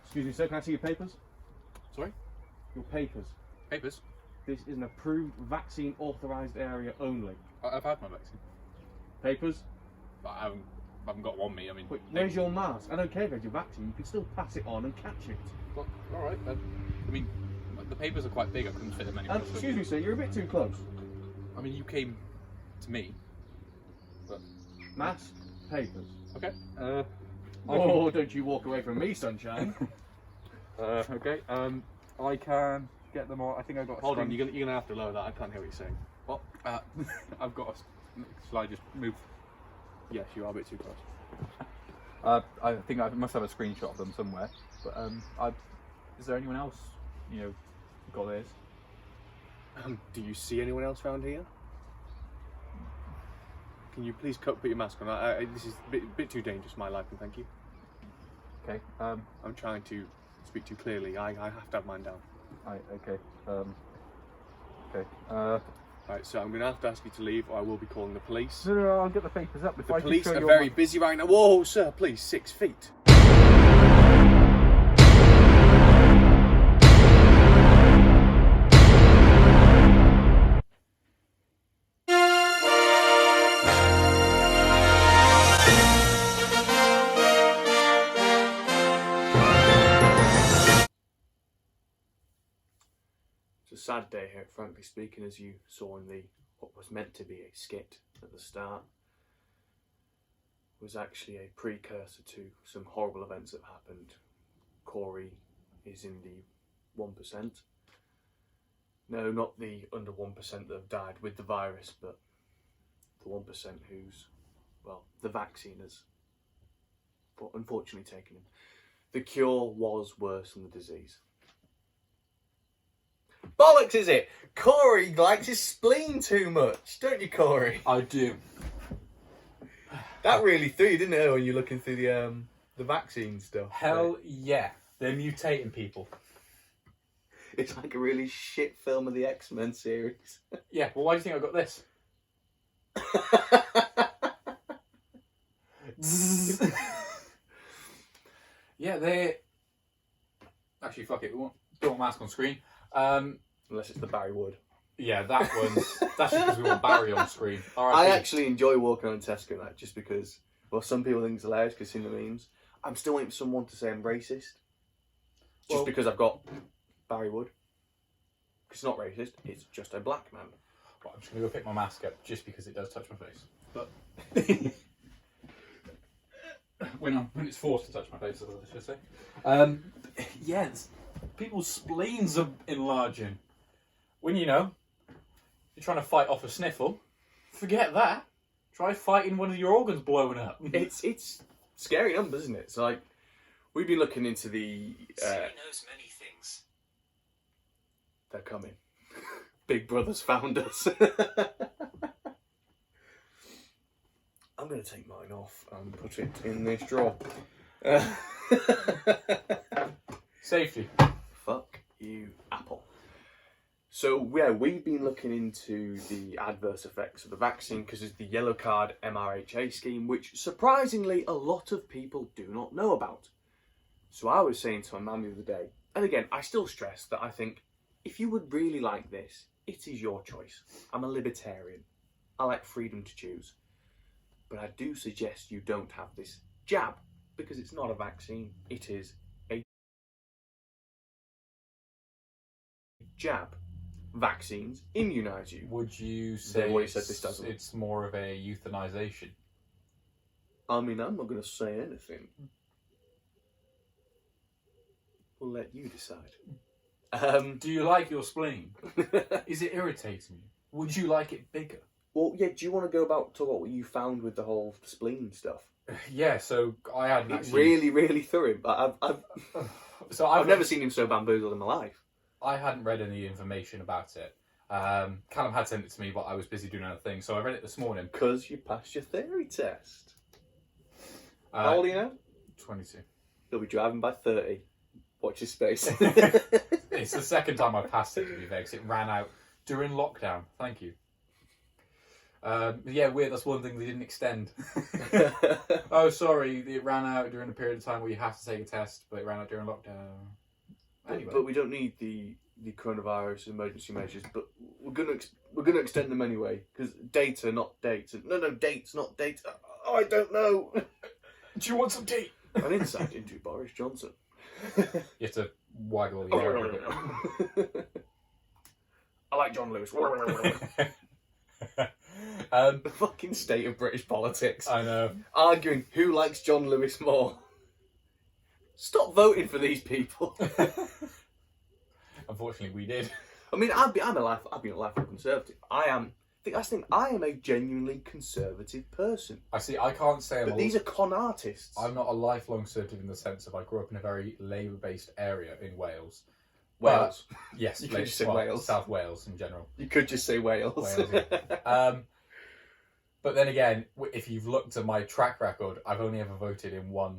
Excuse me, sir, can I see your papers? Sorry? Your papers. Papers? This is an approved vaccine authorised area only. I've had my vaccine. Papers? But I haven't got one me. I mean, Wait, where's your mask? I don't care if it's your vaccine, you can still pass it on and catch it. Well, alright. I mean, the papers are quite big, I couldn't fit them anywhere. Excuse me, sir, you're a bit too close. I mean, you came to me. But... Mask, papers. Okay. Oh, don't you walk away from me, sunshine. Okay. I can get them all. I think I've got. Hold on, you're gonna have to lower that. I can't hear what you're saying. What? I've got. Shall I just move? Yes, you are a bit too close. I think I must have a screenshot of them somewhere. But is there anyone else? You know, got theirs? Do you see anyone else around here? Can you please put your mask on? This is a bit too dangerous for my life, and thank you. Okay. I'm trying to speak too clearly. I have to have mine down. Okay. Okay. Right, so I'm going to have to ask you to leave, or I will be calling the police. No, I'll get the papers up. The police are very busy right now. Whoa, sir, please, 6 feet. It's a sad day here, frankly speaking, as you saw in what was meant to be a skit at the start. Was actually a precursor to some horrible events that happened. Corrie is in the 1%. No, not the under 1% that have died with the virus, but the 1% who's, well, the vaccine has unfortunately taken him. The cure was worse than the disease. Bollocks, is it? Corrie likes his spleen too much, don't you, Corrie? I do. That really threw you, didn't it, when you're looking through the vaccine stuff? Hell yeah. They're mutating people. It's like a really shit film of the X-Men series. Yeah, well, why do you think I got this? Yeah, they... Actually, fuck it. We won't do a mask on screen. Unless it's the Barry Wood. Yeah, that one's... That's just because we want Barry on screen. I actually enjoy walking on Tesco like just because... Well, some people think it's hilarious because seeing the memes. I'm still waiting for someone to say I'm racist. Just because I've got Barry Wood. It's not racist, it's just a black man. Right, I'm just going to go pick my mask up just because it does touch my face. But when it's forced to touch my face, I should say. Yes, people's spleens are enlarging. When you're trying to fight off a sniffle, forget that. Try fighting one of your organs blowing up. It's scary numbers, isn't it? It's like we've been looking into the. Siri knows many things. They're coming. Big Brother's found us. I'm going to take mine off and put it in this drawer. Safety. Fuck you, Apple. So, yeah, we've been looking into the adverse effects of the vaccine because it's the yellow card MRHA scheme, which surprisingly a lot of people do not know about. So I was saying to my mum the other day, and again, I still stress that I think if you would really like this, it is your choice. I'm a libertarian. I like freedom to choose. But I do suggest you don't have this jab, because it's not a vaccine, it is a jab. Vaccines immunise you. Would you say what he said this doesn't. It's more of a euthanization? I mean, I'm not going to say anything. We'll let you decide. Do you like your spleen? Is it irritating you? Would you like it bigger? Well, yeah, do you want to go talk about what you found with the whole spleen stuff? Yeah, so I hadn't It actually... really threw him. I've never seen him so bamboozled in my life. I hadn't read any information about it. Callum had sent it to me, but I was busy doing other things, so I read it this morning. Because you passed your theory test. How old are you now? 22. You'll be driving by 30. Watch your space. It's the second time I passed it, to be vague, 'cause it ran out during lockdown. Thank you. Yeah, weird. That's one thing they didn't extend. Oh, sorry, it ran out during a period of time where you have to take a test, but it ran out during lockdown. Anyway, But we don't need the coronavirus emergency measures. But we're gonna extend them anyway because data, not dates. No, dates, not data. Oh, I don't know. do you want some tea? An insight into Boris Johnson. You have to waggle the air a bit. I like John Lewis. The fucking state of British politics. I know. Arguing who likes John Lewis more. Stop voting for these people. Unfortunately, we did. I mean, I've been a lifelong conservative. I think that's the thing. I am a genuinely conservative person. I see. I can't say But these are con artists. I'm not a lifelong conservative in the sense of I grew up in a very Labour-based area in Wales. Wales. But, yes, You could just say Wales. South Wales in general. You could just say Wales. Wales, yeah. But then again, if you've looked at my track record, I've only ever voted in one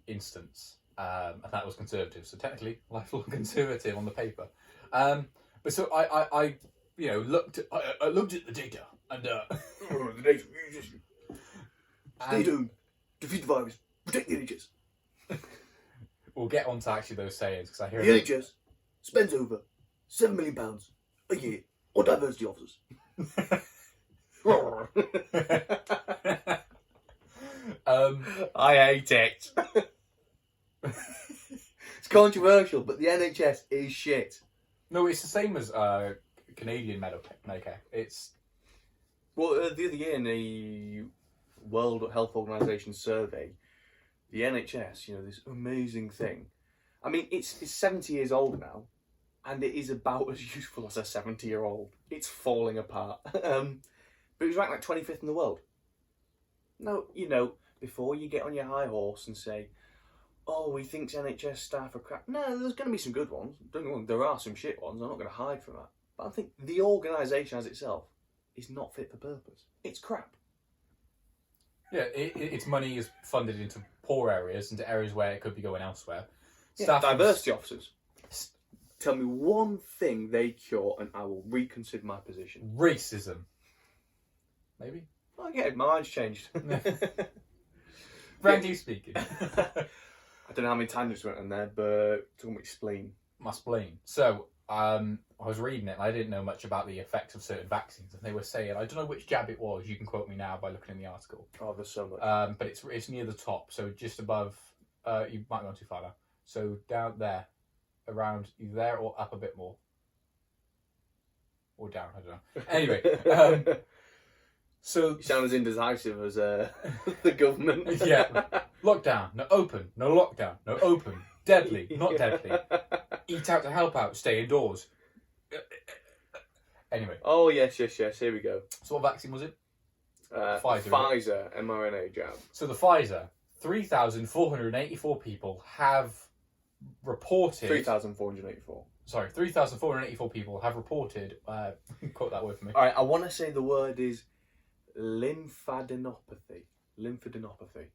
instance, and that was Conservative. So technically, lifelong Conservative on the paper. But so I looked at the data and The data. Stay tuned. Defeat the virus. Protect the NHS. we'll get on to actually those sayings because I hear The NHS spends over £7 million a year on diversity officers. I hate it. It's controversial, but the NHS is shit. No, it's the same as Canadian Medicare. It's Well, the other year in the World Health Organization survey, the NHS, this amazing thing. I mean, it's 70 years old now, and it is about as useful as a 70-year-old. It's falling apart. But it was ranked like 25th in the world. No, before you get on your high horse and say, oh, he thinks NHS staff are crap. No, there's going to be some good ones. Don't get me wrong, there are some shit ones. I'm not going to hide from that. But I think the organisation as itself is not fit for purpose. It's crap. yeah, its money is funded into poor areas, into areas where it could be going elsewhere. Yeah, diversity officers. Tell me one thing they cure and I will reconsider my position. Racism. Maybe? Oh, yeah, my mind's changed. Randy speaking. I don't know how many tangents went on there, but talking about spleen. My spleen. So, I was reading it and I didn't know much about the effects of certain vaccines, and they were saying, I don't know which jab it was, you can quote me now by looking in the article. Oh, there's so much. But it's near the top, so just above, you might go too far now. So down there, around either there or up a bit more. Or down, I don't know. Anyway, so... You sound as indecisive as the government. Yeah. Lockdown, no open. No lockdown, no open. Deadly, not deadly. Eat out to help out, stay indoors. Anyway. Oh, yes, here we go. So what vaccine was it? Pfizer mRNA jab. So the Pfizer, 3,484 people have reported... 3,484. Sorry, 3,484 people have reported... quote that word for me. All right, I want to say the word is lymphadenopathy. Lymphadenopathy.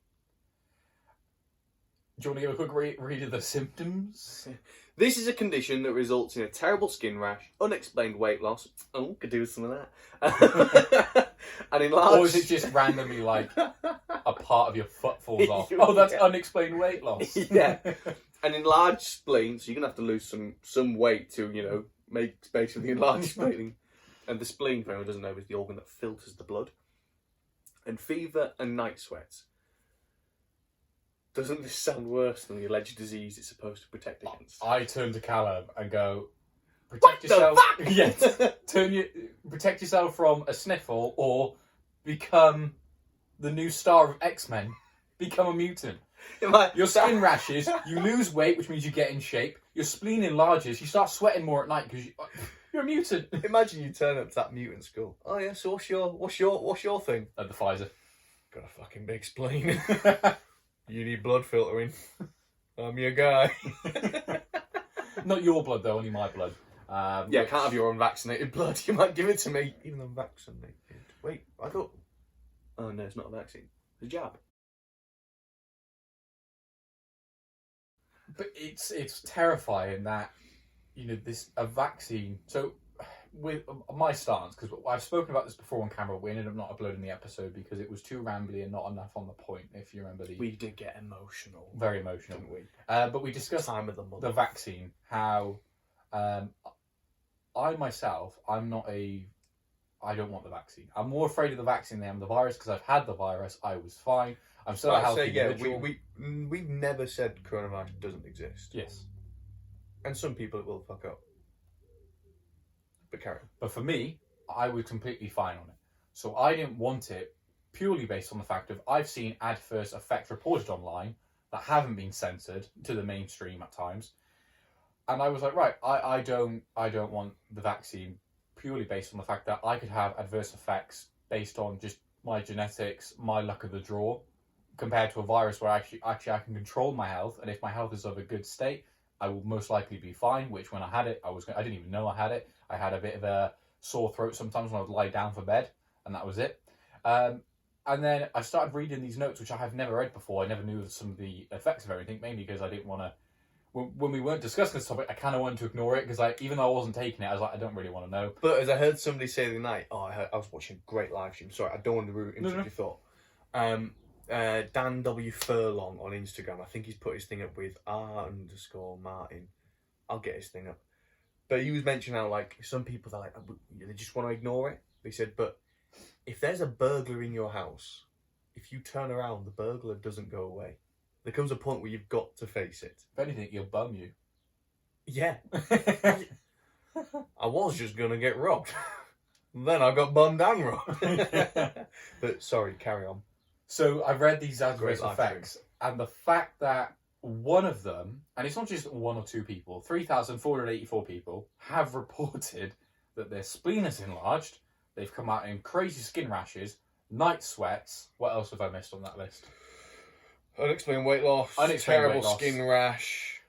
Do you want to give a quick read of the symptoms? This is a condition that results in a terrible skin rash, unexplained weight loss. Oh, could do with some of that. And enlarged... Or is it just randomly like a part of your foot falls off? Oh, that's unexplained weight loss. Yeah. An enlarged spleen, so you're going to have to lose some weight to, make space for the enlarged spleen. And the spleen, for anyone who doesn't know, is the organ that filters the blood. And fever and night sweats. Doesn't this sound worse than the alleged disease it's supposed to protect against? I turn to Callum and go, protect yourself. Yes. Protect yourself from a sniffle or become the new star of X-Men. Become a mutant. Your skin rashes, you lose weight, which means you get in shape. Your spleen enlarges, you start sweating more at night because you're a mutant. Imagine you turn up to that mutant school. Oh yeah, so what's your thing? At the Pfizer. Got a fucking big spleen. You need blood filtering. I'm your guy. Not your blood though, only my blood. Yeah, I can't have your unvaccinated blood. You might give it to me, even though I'm vaccinated. Wait, I thought... Oh no, it's not a vaccine. It's a jab. But it's terrifying that, a vaccine... So, with my stance, because I've spoken about this before on camera, we ended up not uploading the episode because it was too rambly and not enough on the point, if you remember. We did get emotional. Very emotional. Didn't we? But we discussed Time of the month. the vaccine, how I myself, I don't want the vaccine. I'm more afraid of the vaccine than I am the virus, because I've had the virus, I was fine. I'm still a healthy individual. We've never said coronavirus doesn't exist. Yes. And some people it will fuck up. But carry on. But for me, I was completely fine on it. So I didn't want it purely based on the fact of I've seen adverse effects reported online that haven't been censored to the mainstream at times. And I was like, right, I don't want the vaccine purely based on the fact that I could have adverse effects based on just my genetics, my luck of the draw, compared to a virus where actually I can control my health, and if my health is of a good state, I will most likely be fine. Which when I had it, I didn't even know I had it. I had a bit of a sore throat sometimes when I would lie down for bed, and that was it. And then I started reading these notes, which I have never read before. I never knew some of the effects of everything, mainly because I didn't want to. When we weren't discussing this topic, I kind of wanted to ignore it because even though I wasn't taking it, I was like, I don't really want to know. But as I heard somebody say the other night, I was watching a great live stream. Sorry, I don't want to interrupt your thought. Dan W. Furlong on Instagram, I think he's put his thing up with R_Martin. I'll get his thing up. But he was mentioning how, like, some people, they just want to ignore it. He said, but if there's a burglar in your house, if you turn around, the burglar doesn't go away. There comes a point where you've got to face it. If anything, he'll bum you. Yeah. I was just going to get robbed. Then I got bummed and robbed. But sorry, carry on. So I've read these adverse effects, and the fact that one of them, and it's not just one or two people, 3,484 people have reported that their spleen is enlarged. They've come out in crazy skin rashes, night sweats. What else have I missed on that list? Unexplained weight loss, terrible skin rash.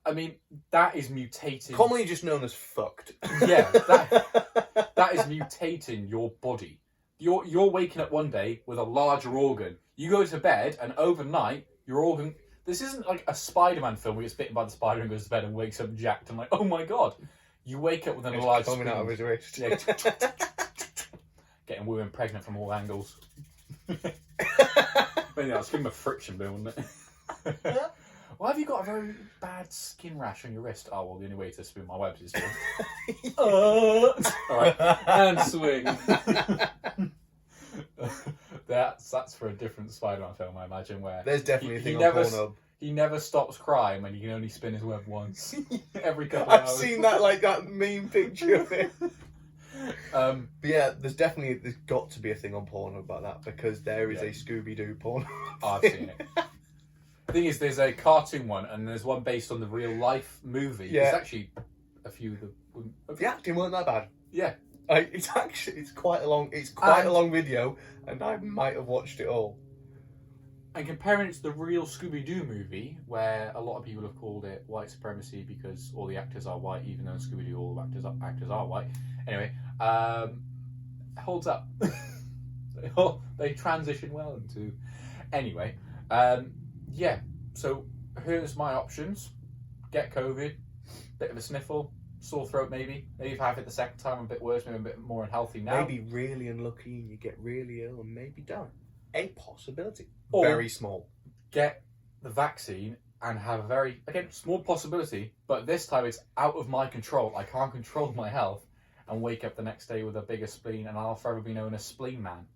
I mean, that is mutating. Commonly just known as fucked. Yeah, that is mutating your body. You're waking up one day with a larger organ. You go to bed, and overnight, your organ... This isn't like a Spider-Man film where he gets bitten by the spider and goes to bed and wakes up jacked. I'm like, oh my god. You wake up with an enlarged coming out of his wrist. Yeah. Getting women pregnant from all angles. Maybe that was give him a friction bill, wouldn't it? Why have you got a very bad skin rash on your wrist? Oh, well, the only way to spin my webs is to... Alright, and swing. That's for a different Spider-Man film, I imagine, where... There's definitely a thing on Pornhub. He never stops crying when he can only spin his web once. Every couple of hours. I've seen that meme picture of it. But yeah, there's got to be a thing on Pornhub about that, because there is a Scooby-Doo porn. I've seen it. The thing is, there's a cartoon one, and there's one based on the real life movie. Yeah. There's actually a few of the... The acting weren't that bad. Yeah. It's quite a long video, and I might have watched it all. And comparing it to the real Scooby-Doo movie, where a lot of people have called it white supremacy because all the actors are white, even though in Scooby-Doo all the actors are white. Anyway, holds up. They transition well into... Anyway, yeah, so here's my options. Get COVID, bit of a sniffle, sore throat maybe. Maybe if I have it the second time, I'm a bit worse, maybe I'm a bit more unhealthy now. Maybe really unlucky and you get really ill and maybe die. A possibility. Or very small. Get the vaccine and have a very, again, small possibility, but this time it's out of my control. I can't control my health, and wake up the next day with a bigger spleen, and I'll forever be known as Spleen Man.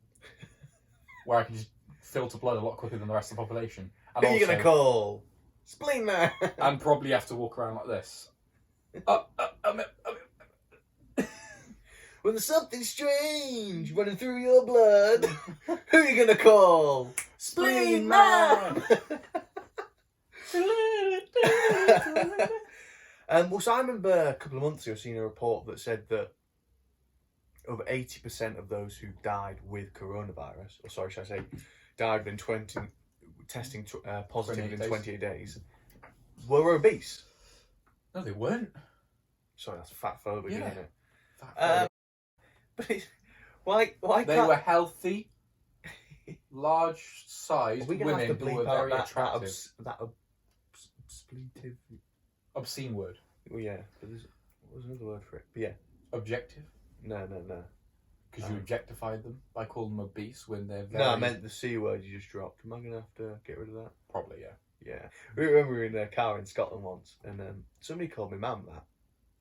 Where I can just filter blood a lot quicker than the rest of the population. And Who are you going to call? Spleen Man! And probably have to walk around like this. When there's something strange running through your blood, who are you going to call? Spleen Man! Well, so I remember a couple of months ago seeing a report that said that over 80% of those who died with coronavirus, or sorry, should I say, died within testing positive within 28 days, were obese. No, they weren't. Sorry, that's fat phobic, isn't it? But why they can't... were healthy, large-sized women have to who were very attractive. That expletive... Obscene word. Well, yeah, but there's another word for it. But yeah, objective? No. Because you objectified them by calling them obese when they're very... No, I meant the C word you just dropped. Am I going to have to get rid of that? Probably, yeah. Yeah. We were in a car in Scotland once, and somebody called my mum that,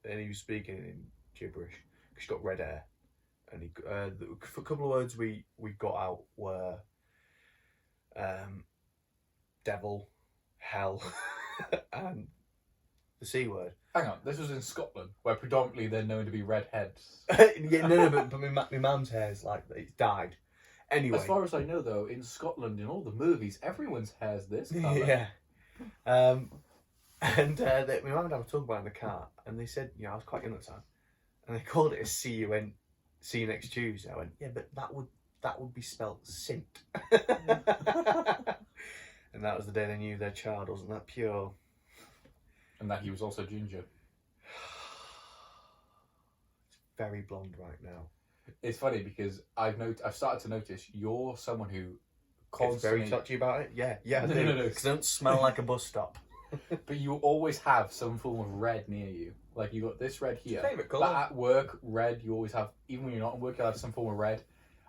and he was speaking in gibberish, because she's got red hair. And he, a couple of words we got out were devil, hell, and the C word. Hang on, this was in Scotland, where predominantly they're known to be redheads. Yeah, no, but my mum's hair's like, it's dyed. Anyway. As far as I know, though, in Scotland, in all the movies, everyone's hair's this colour. Yeah. My mum and dad were talking about it in the car, and they said, I was quite young at the time, and they called it a see you next Tuesday. I went, yeah, but that would be spelt sint. And that was the day they knew their child wasn't that pure. And that he was also ginger. It's very blonde right now. It's funny because I've started to notice you're someone who It's constantly... very touchy about it. Yeah, I No, do. no. Because I don't smell like a bus stop. But you always have some form of red near you. Like you got this red here. Favourite colour. But at work, red, you always have, even when you're not at work, you'll have some form of red.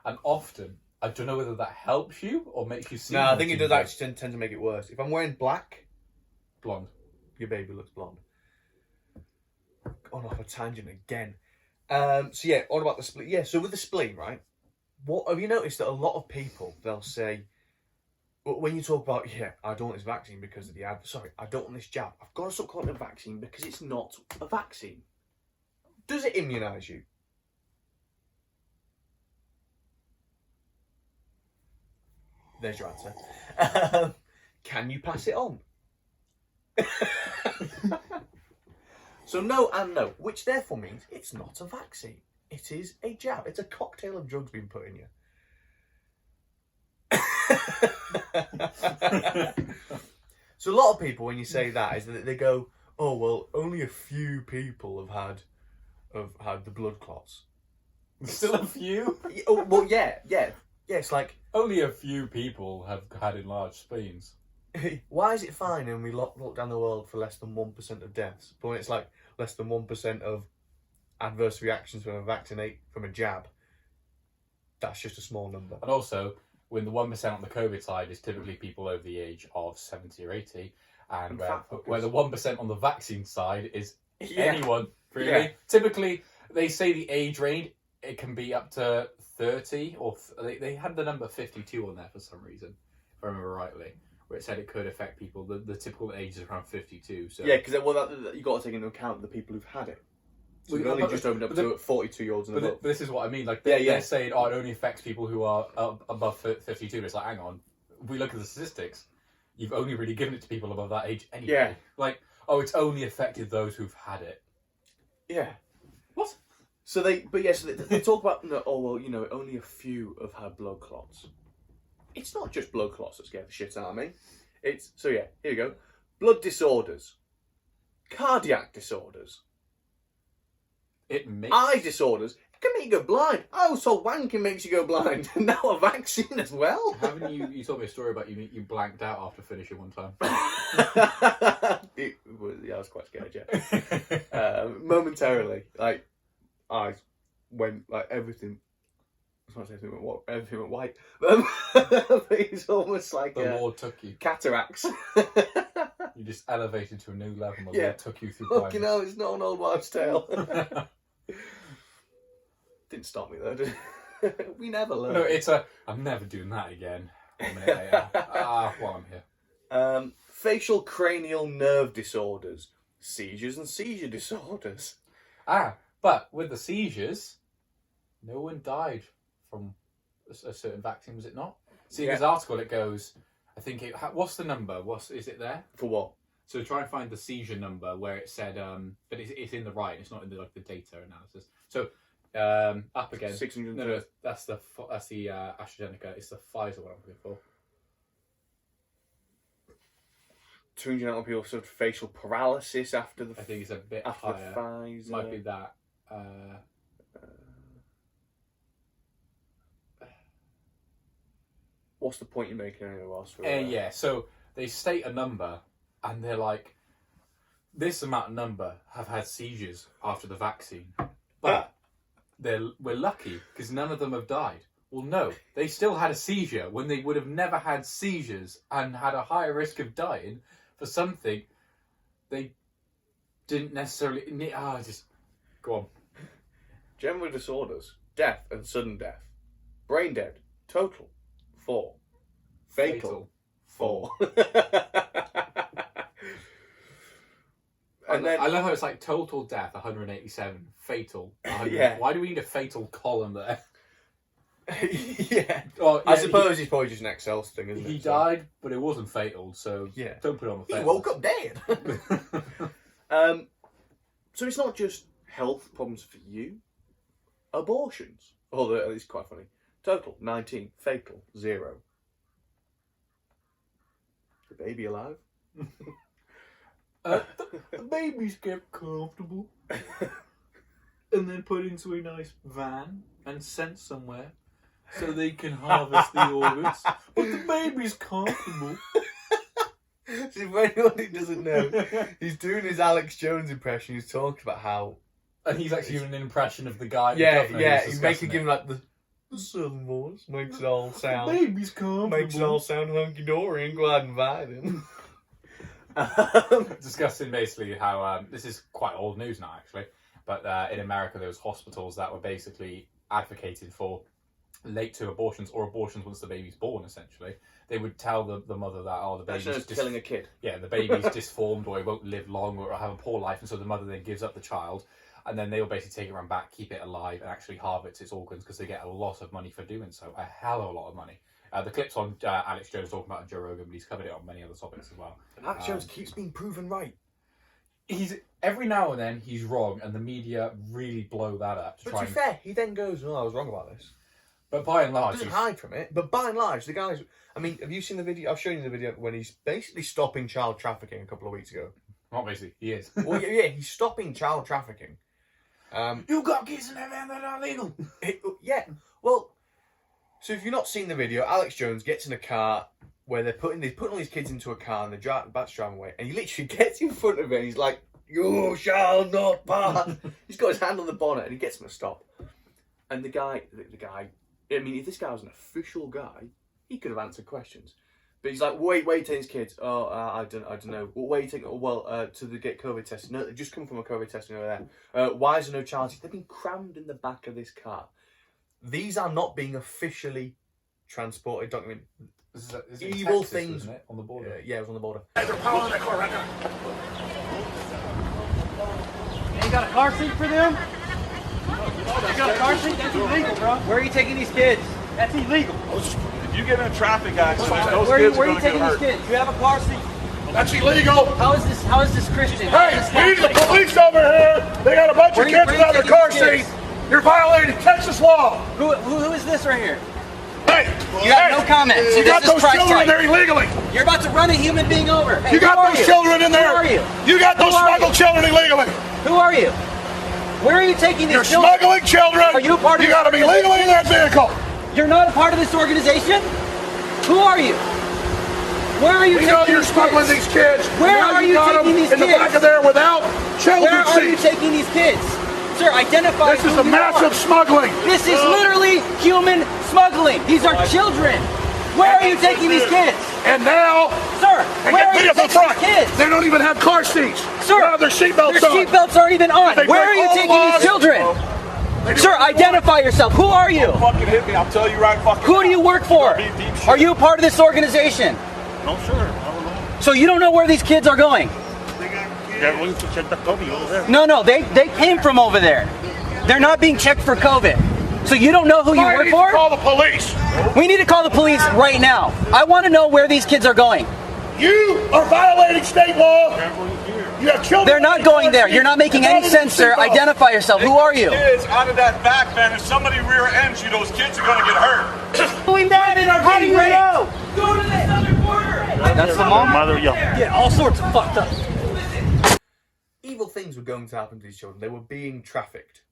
And often, I don't know whether that helps you or makes you seem... No, I think it does ginger. actually tend to make it worse. If I'm wearing black, Blonde. your baby looks blonde. Gone off a tangent again. So yeah, all about the spleen. Yeah, so with the spleen, right? What have you noticed that a lot of people, they'll say, when you talk about, I don't want this vaccine because of the ad. Sorry, I don't want this jab. I've got to stop calling it a vaccine because it's not a vaccine. Does it immunise you? There's your answer. Can you pass it on? So no and no, which therefore means it's not a vaccine. It is a jab. It's a cocktail of drugs being put in you. So a lot of people, when you say that, is that they go, "Oh well, only a few people have had the blood clots." Still a few? Oh, well, yeah. It's like, Only a few people have had enlarged spleens. why is it fine and we lock down the world for less than 1% of deaths? But when it's like less than 1% of adverse reactions from a jab, that's just a small number. And also, when the 1% on the COVID side is typically people over the age of 70 or 80, and where the 1% on the vaccine side is anyone, really. Yeah. Typically, they say the age range, it can be up to 30, or they had the number 52 on there for some reason, if I remember rightly, where it said it could affect people. The typical age is around 52. So Yeah, because you've got to take into account the people who've had it. So we've only just opened up to 42-year-olds and above. But this is what I mean. Like Yeah, they're saying, it only affects people who are above 52. But it's like, hang on. If we look at the statistics, you've only really given it to people above that age anyway. Yeah. Like, it's only affected those who've had it. Yeah. What? So they talk about, only a few have had blood clots. It's not just blood clots that scare the shit out of me. Here you go. Blood disorders. Cardiac disorders. Eye disorders. It can make you go blind. Oh, so wanking makes you go blind. Now a vaccine as well. Haven't you told me a story about you blanked out after finishing one time? I was quite scared, yeah. Momentarily, like, I went, like, everything. I was going to say everything went white. But it's almost like The Lord took you. cataracts. You just elevated to a new level and the Yeah. Lord took you through Fucking blindness. hell, it's not an old wives' tale. Didn't stop me though, did it? We never learn. No, I'm never doing that again. 1 minute later. While I'm here. Facial cranial nerve disorders, seizures and seizure disorders. But with the seizures, no one died from a certain vaccine, was it not? See, in this article it goes, I think what's the number? Is it there? For what? So try and find the seizure number where it said, but it's in the right, it's not in the data analysis. So up again. 600. No, that's the AstraZeneca. It's the Pfizer one I'm looking for. 200 people suffered facial paralysis after the. I think it's a bit after higher. the Pfizer. Might be that. What's the point you're making anyway? Yeah, so they state a number, and they're like, this amount of number have had seizures after the vaccine, but we're lucky because none of them have died. Well, no, they still had a seizure when they would have never had seizures and had a higher risk of dying for something they didn't necessarily. Just go on. General disorders, death and sudden death, brain dead, total 4, fatal 4. And then I love how it's like total death 187, fatal 100. Yeah. Why do we need a fatal column there? Yeah. Oh, I suppose he's probably just an Excel thing, isn't it? He died, but it wasn't fatal, so yeah. Don't put it on the fatal. He woke up dead. So it's not just health problems for you. Abortions. Although it's quite funny. Total 19, fatal 0. The baby alive? The babies kept comfortable and then put into a nice van and sent somewhere so they can harvest the organs. But the baby's comfortable. See, for anyone who doesn't know, he's doing his Alex Jones impression. He's talking about how... And he's actually doing an impression of the guy. Yeah, he's making him like the southern voice. Makes it all sound... The baby's comfortable. Makes it all sound hunky-dory and glad and inviting. Discussing basically how this is quite old news now actually, but in America there was hospitals that were basically advocated for late to abortions or abortions once the baby's born. Essentially, they would tell the mother that the baby's killing a kid. Yeah, the baby's disformed or it won't live long or have a poor life, and so the mother then gives up the child, and then they will basically take it around back, keep it alive, and actually harvest its organs because they get a lot of money for doing so, a hell of a lot of money. The clip's on Alex Jones talking about Joe Rogan, but he's covered it on many other topics as well. And Alex Jones keeps being proven right. He's every now and then he's wrong, and the media really blow that up. But to be fair, he then goes, "Oh, I was wrong about this." But by and large, he doesn't hide from it. But by and large, the guy's... I mean, have you seen the video? I've shown you the video when he's basically stopping child trafficking a couple of weeks ago. Not basically, he is. Well, yeah, he's stopping child trafficking. You got kids in there that are illegal. Yeah, well... So if you've not seen the video, Alex Jones gets in a car where they're putting all these kids into a car and they're about to drive away, and he literally gets in front of it and he's like, "You shall not pass." He's got his hand on the bonnet and he gets him to stop. And the guy, I mean, if this guy was an official guy, he could have answered questions. But he's like, wait, taking his kids. Oh, I don't know. Well, waiting. To get COVID tested. No, they just come from a COVID testing over there. Why is there no charges? They've been crammed in the back of this car. These are not being officially transported. Document. This is evil Texas, things. Wasn't it? On the border. Yeah, it was on the border. You got a car seat for them? You got a car seat? That's illegal, bro. Where are you taking these kids? That's illegal. If you get in a traffic accident, those Where kids are are you going to get taking these hurt. kids? You have a car seat. That's illegal. How is this Christian? Hey, we need the police over here. They got a bunch of kids without their car seat. You're violating Texas law. Who is this right here? Hey, You have no comment. See, You got this is those children Christ-like. there illegally. You're about to run a human being over. Hey, You got those children in there. Who are you? You got those Who are smuggled you? children illegally. Who are you? Where are you taking these You're children? smuggling children. Are you a part of You this got to be legally in that vehicle. You're not a part of this organization? Who are you? Where are you We taking know you're these smuggling kids? these kids. Where Now are you got taking them these in the kids? back of there without children Where are you seats. taking these kids? Sir, identify This is who a you massive are. smuggling. This is literally human smuggling. These are children. Where are you taking these kids? And now, Sir, and where get are you videos in taking front. these kids? They don't even have car seats. Sir, They don't have their seatbelts their on. seatbelts aren't even on. They Where are break you all taking laws. these children? Sir, identify yourself. Who are you? Don't fucking hit me. I'll tell you right fucking Who do you work for? Deep shit. Are you a part of this organization? No, sir. I don't know. So you don't know where these kids are going? They're going to check the COVID over there. No, they came from over there. They're not being checked for COVID. So you don't know who you I work need for? to call the police. We need to call the police right now. I want to know where these kids are going. You are violating state law. You have children. They're not going there. You're not making any sense, sir. Identify yourself. Who are you? Kids out of that back van. If somebody rear ends you, those kids are going to get hurt. Doing that and are getting raped. Go to the southern border. That's the mom? Yeah, all sorts of fucked up. Evil things were going to happen to these children. They were being trafficked.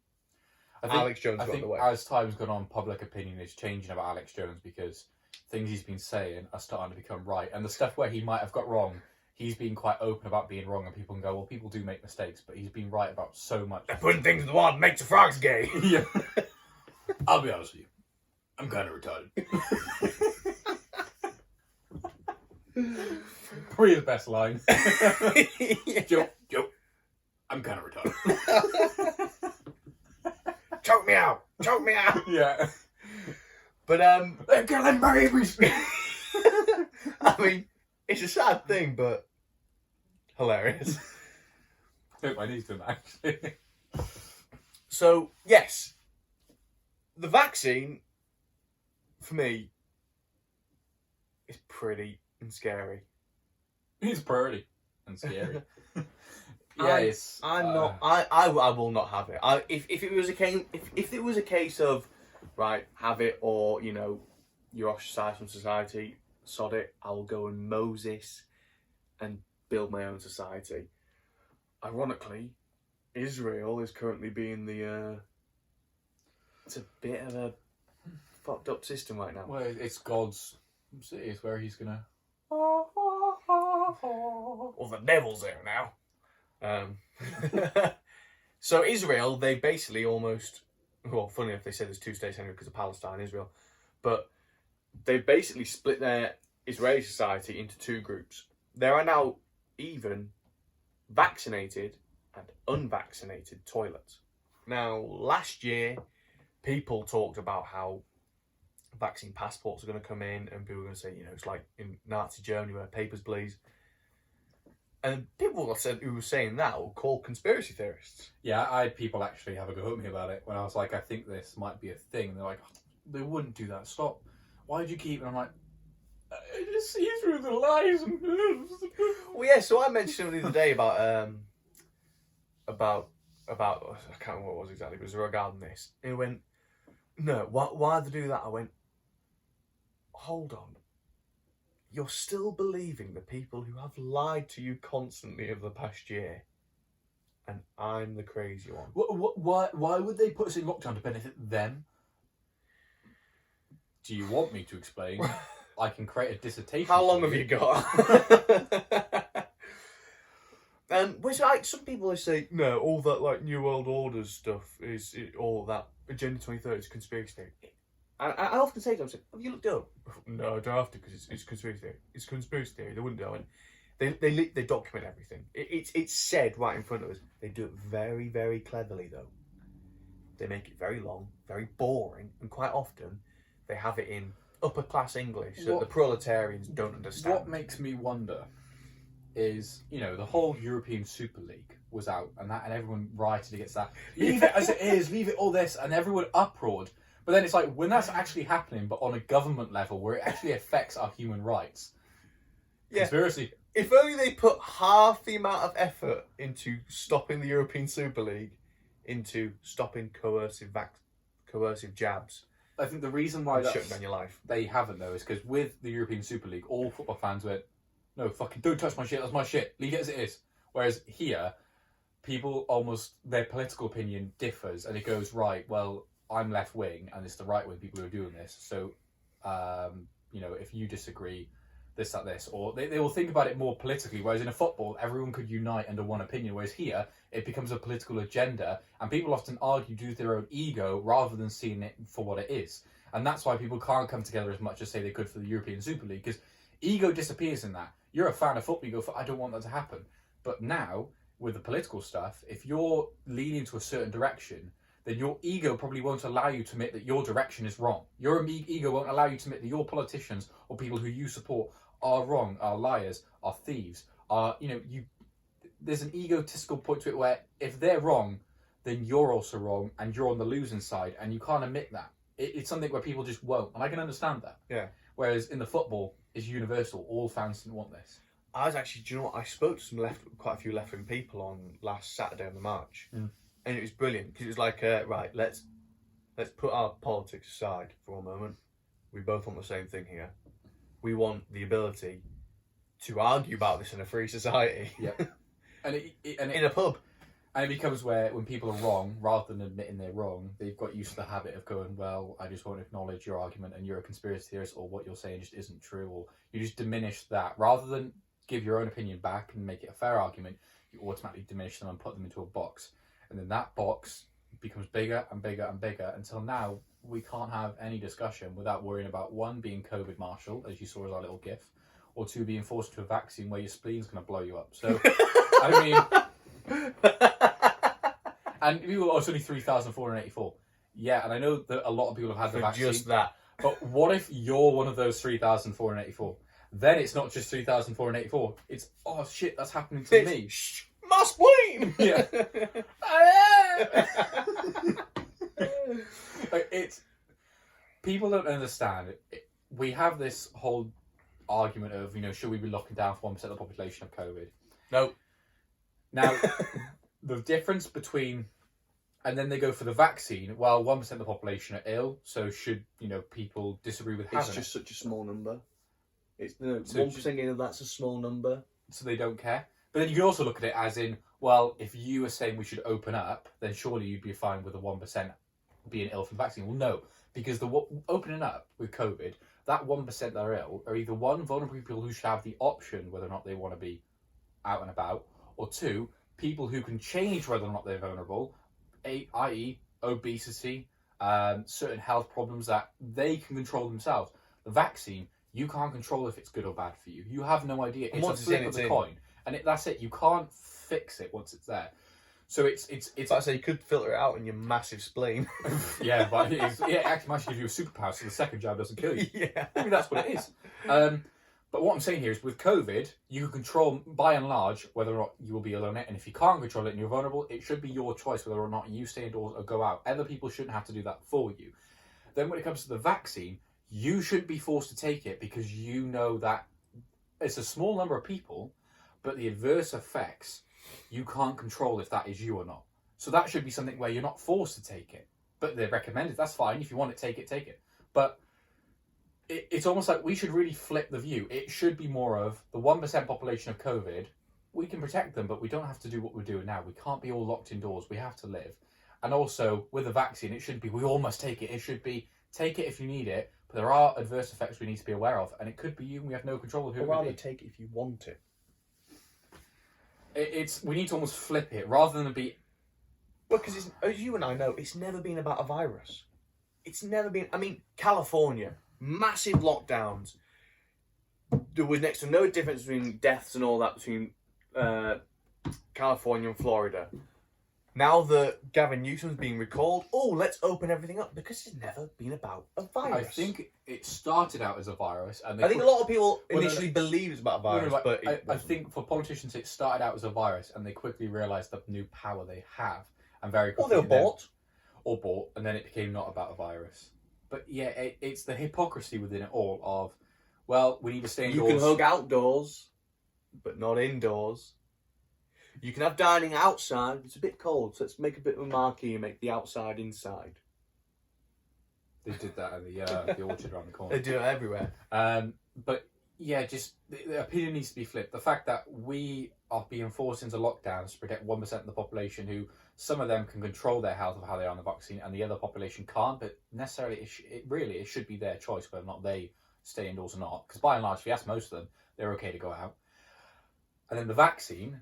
Alex Jones got in the way. As time's gone on, public opinion is changing about Alex Jones because things he's been saying are starting to become right, and the stuff where he might have got wrong, he's been quite open about being wrong, and people can go, well, people do make mistakes, but he's been right about so much. They're putting things in the water makes the frogs gay. Yeah. I'll be honest with you. I'm kind of retarded. Probably the best line. Joke. I'm kind of retarded. Choke me out. Yeah. But They're killing babies. I mean, it's a sad thing, but hilarious. Hurt my knees to them, actually. So yes, the vaccine for me is pretty and scary. He's pretty and scary. I'm not. I will not have it. If it was a case, if it was a case of, right, have it or you're ostracised from society, sod it. I will go and Moses and build my own society. Ironically, Israel is currently being it's a bit of a fucked up system right now. Well, it's God's city. It's where he's gonna. Well, the devil's there now. So Israel, they basically almost, well, funny if they say there's two states anyway because of Palestine and Israel, but they basically split their Israeli society into two groups. There are now even vaccinated and unvaccinated toilets. Now, last year, people talked about how vaccine passports are going to come in, and people were going to say, it's like in Nazi Germany where papers please. And people who were saying that were called conspiracy theorists. Yeah, I had people actually have a go at me about it when I was like, I think this might be a thing. And they're like, they wouldn't do that. Stop. Why'd you keep it? And I'm like, I just see through the lies. Well, yeah. So I mentioned the other day about I can't remember what it was exactly, but it was regarding this. And he went, no, why'd they do that? I went, hold on. You're still believing the people who have lied to you constantly over the past year, and I'm the crazy one. Why would they put us in lockdown to benefit them? Do you want me to explain? I can create a dissertation. How long have you got? And which, like, some people say, no, all that like New World Order stuff all that Agenda 2030 is conspiracy theory. I often say to them, have you looked it up? No, I don't have to because it's conspiracy theory. It's conspiracy theory. They wouldn't do it. They document everything. It's said right in front of us. They do it very, very cleverly though. They make it very long, very boring, and quite often they have it in upper class English that the proletarians don't understand. What makes me wonder is, the whole European Super League was out and everyone rioted against that. Leave it as it is, leave it all this, and everyone uproared. But then it's like, when that's actually happening, but on a government level where it actually affects our human rights. Yeah. Conspiracy. If only they put half the amount of effort into stopping the European Super League into stopping coercive jabs. I think the reason why shutting down your life. They haven't though is because with the European Super League, all football fans went, no, fucking don't touch my shit, that's my shit, leave it as it is. Whereas here, people almost, their political opinion differs and it goes, right, well, I'm left wing and it's the right wing people who are doing this. So, if you disagree, this, that, this. Or they will think about it more politically, whereas in a football, everyone could unite under one opinion. Whereas here, it becomes a political agenda and people often argue due to their own ego rather than seeing it for what it is. And that's why people can't come together as much as say they could for the European Super League, because ego disappears in that. You're a fan of football, you go, I don't want that to happen. But now, with the political stuff, if you're leaning to a certain direction, then your ego probably won't allow you to admit that your direction is wrong. Your ego won't allow you to admit that your politicians or people who you support are wrong, are liars, are thieves, there's an egotistical point to it where if they're wrong, then you're also wrong and you're on the losing side and you can't admit that. It's something where people just won't, and I can understand that. Yeah. Whereas in the football, it's universal. All fans didn't want this. I was actually, do you know what? I spoke to quite a few left-wing people on last Saturday on the march. Mm. And it was brilliant because it was like, right, let's put our politics aside for a moment. We both want the same thing here. We want the ability to argue about this in a free society. Yeah, and in a pub. And it becomes where when people are wrong, rather than admitting they're wrong, they've got used to the habit of going, well, I just won't acknowledge your argument and you're a conspiracy theorist, or what you're saying just isn't true, or you just diminish that rather than give your own opinion back and make it a fair argument, you automatically diminish them and put them into a box. And then that box becomes bigger and bigger and bigger until now we can't have any discussion without worrying about one, being COVID marshal, as you saw as our little gif, or two, being forced to a vaccine where your spleen's going to blow you up. So, I mean... And people, it's only 3,484. Yeah, and I know that a lot of people have had the vaccine. Just that. But what if you're one of those 3,484? Then it's not just 3,484. It's, oh shit, that's happening to me. My spleen! Yeah. It's, people don't understand. We have this whole argument of, should we be locking down for 1% of the population of COVID? No. Now, the difference between, and then they go for the vaccine, well, 1% of the population are ill, so should, people disagree with having It's just it? such a small number. It's So 1% that's a small number. So they don't care. But then you can also look at it as in, well, if you were saying we should open up, then surely you'd be fine with the 1% being ill from the vaccine. Well, no, because opening up with COVID, that 1% that are ill are either one, vulnerable people who should have the option whether or not they want to be out and about, or two, people who can change whether or not they're vulnerable, i.e. obesity, certain health problems that they can control themselves. The vaccine, you can't control if it's good or bad for you. You have no idea. It's a flip of the coin. And that's it. You can't fix it once it's there. So it's. But I say you could filter it out in your massive spleen. Yeah, but it actually might give you a superpower so the second jab doesn't kill you. Yeah. Maybe that's what it is. But what I'm saying here is with COVID, you can control, by and large, whether or not you will be ill on it. And if you can't control it and you're vulnerable, it should be your choice whether or not you stay indoors or go out. Other people shouldn't have to do that for you. Then when it comes to the vaccine, you shouldn't be forced to take it because you know that it's a small number of people, but the adverse effects, you can't control if that is you or not. So that should be something where you're not forced to take it. But they're recommended. That's fine. If you want it, take it. But it's almost like we should really flip the view. It should be more of the 1% population of COVID. We can protect them, but we don't have to do what we're doing now. We can't be all locked indoors. We have to live. And also, with the vaccine, it shouldn't be, we all must take it. It should be, take it if you need it, but there are adverse effects we need to be aware of. And it could be you, and we have no control of who it Or would rather be. take it if you want it. We need to almost flip it, rather than be... Well, because as you and I know, it's never been about a virus. It's never been... California, massive lockdowns. There was next to no difference between deaths and all that between California and Florida. Now that Gavin Newsom's being recalled, let's open everything up, because it's never been about a virus. I think it started out as a virus. And I think a lot of people initially believed it's about a virus, but I think for politicians it started out as a virus, and they quickly realised the new power they have, and very quickly they were bought. And then it became not about a virus. But yeah, it's the hypocrisy within it all of, well, we need to stay indoors. You can hug outdoors, but not indoors. You can have dining outside. It's a bit cold, so let's make a bit of a marquee and make the outside inside. They did that at the orchard around the corner. They do it everywhere. But yeah, just the opinion needs to be flipped. The fact that we are being forced into lockdowns to protect 1% of the population, who some of them can control their health of how they are on the vaccine, and the other population can't. But necessarily, it should be their choice whether or not they stay indoors or not. Because by and large, if you ask most of them, they're okay to go out. And then the vaccine,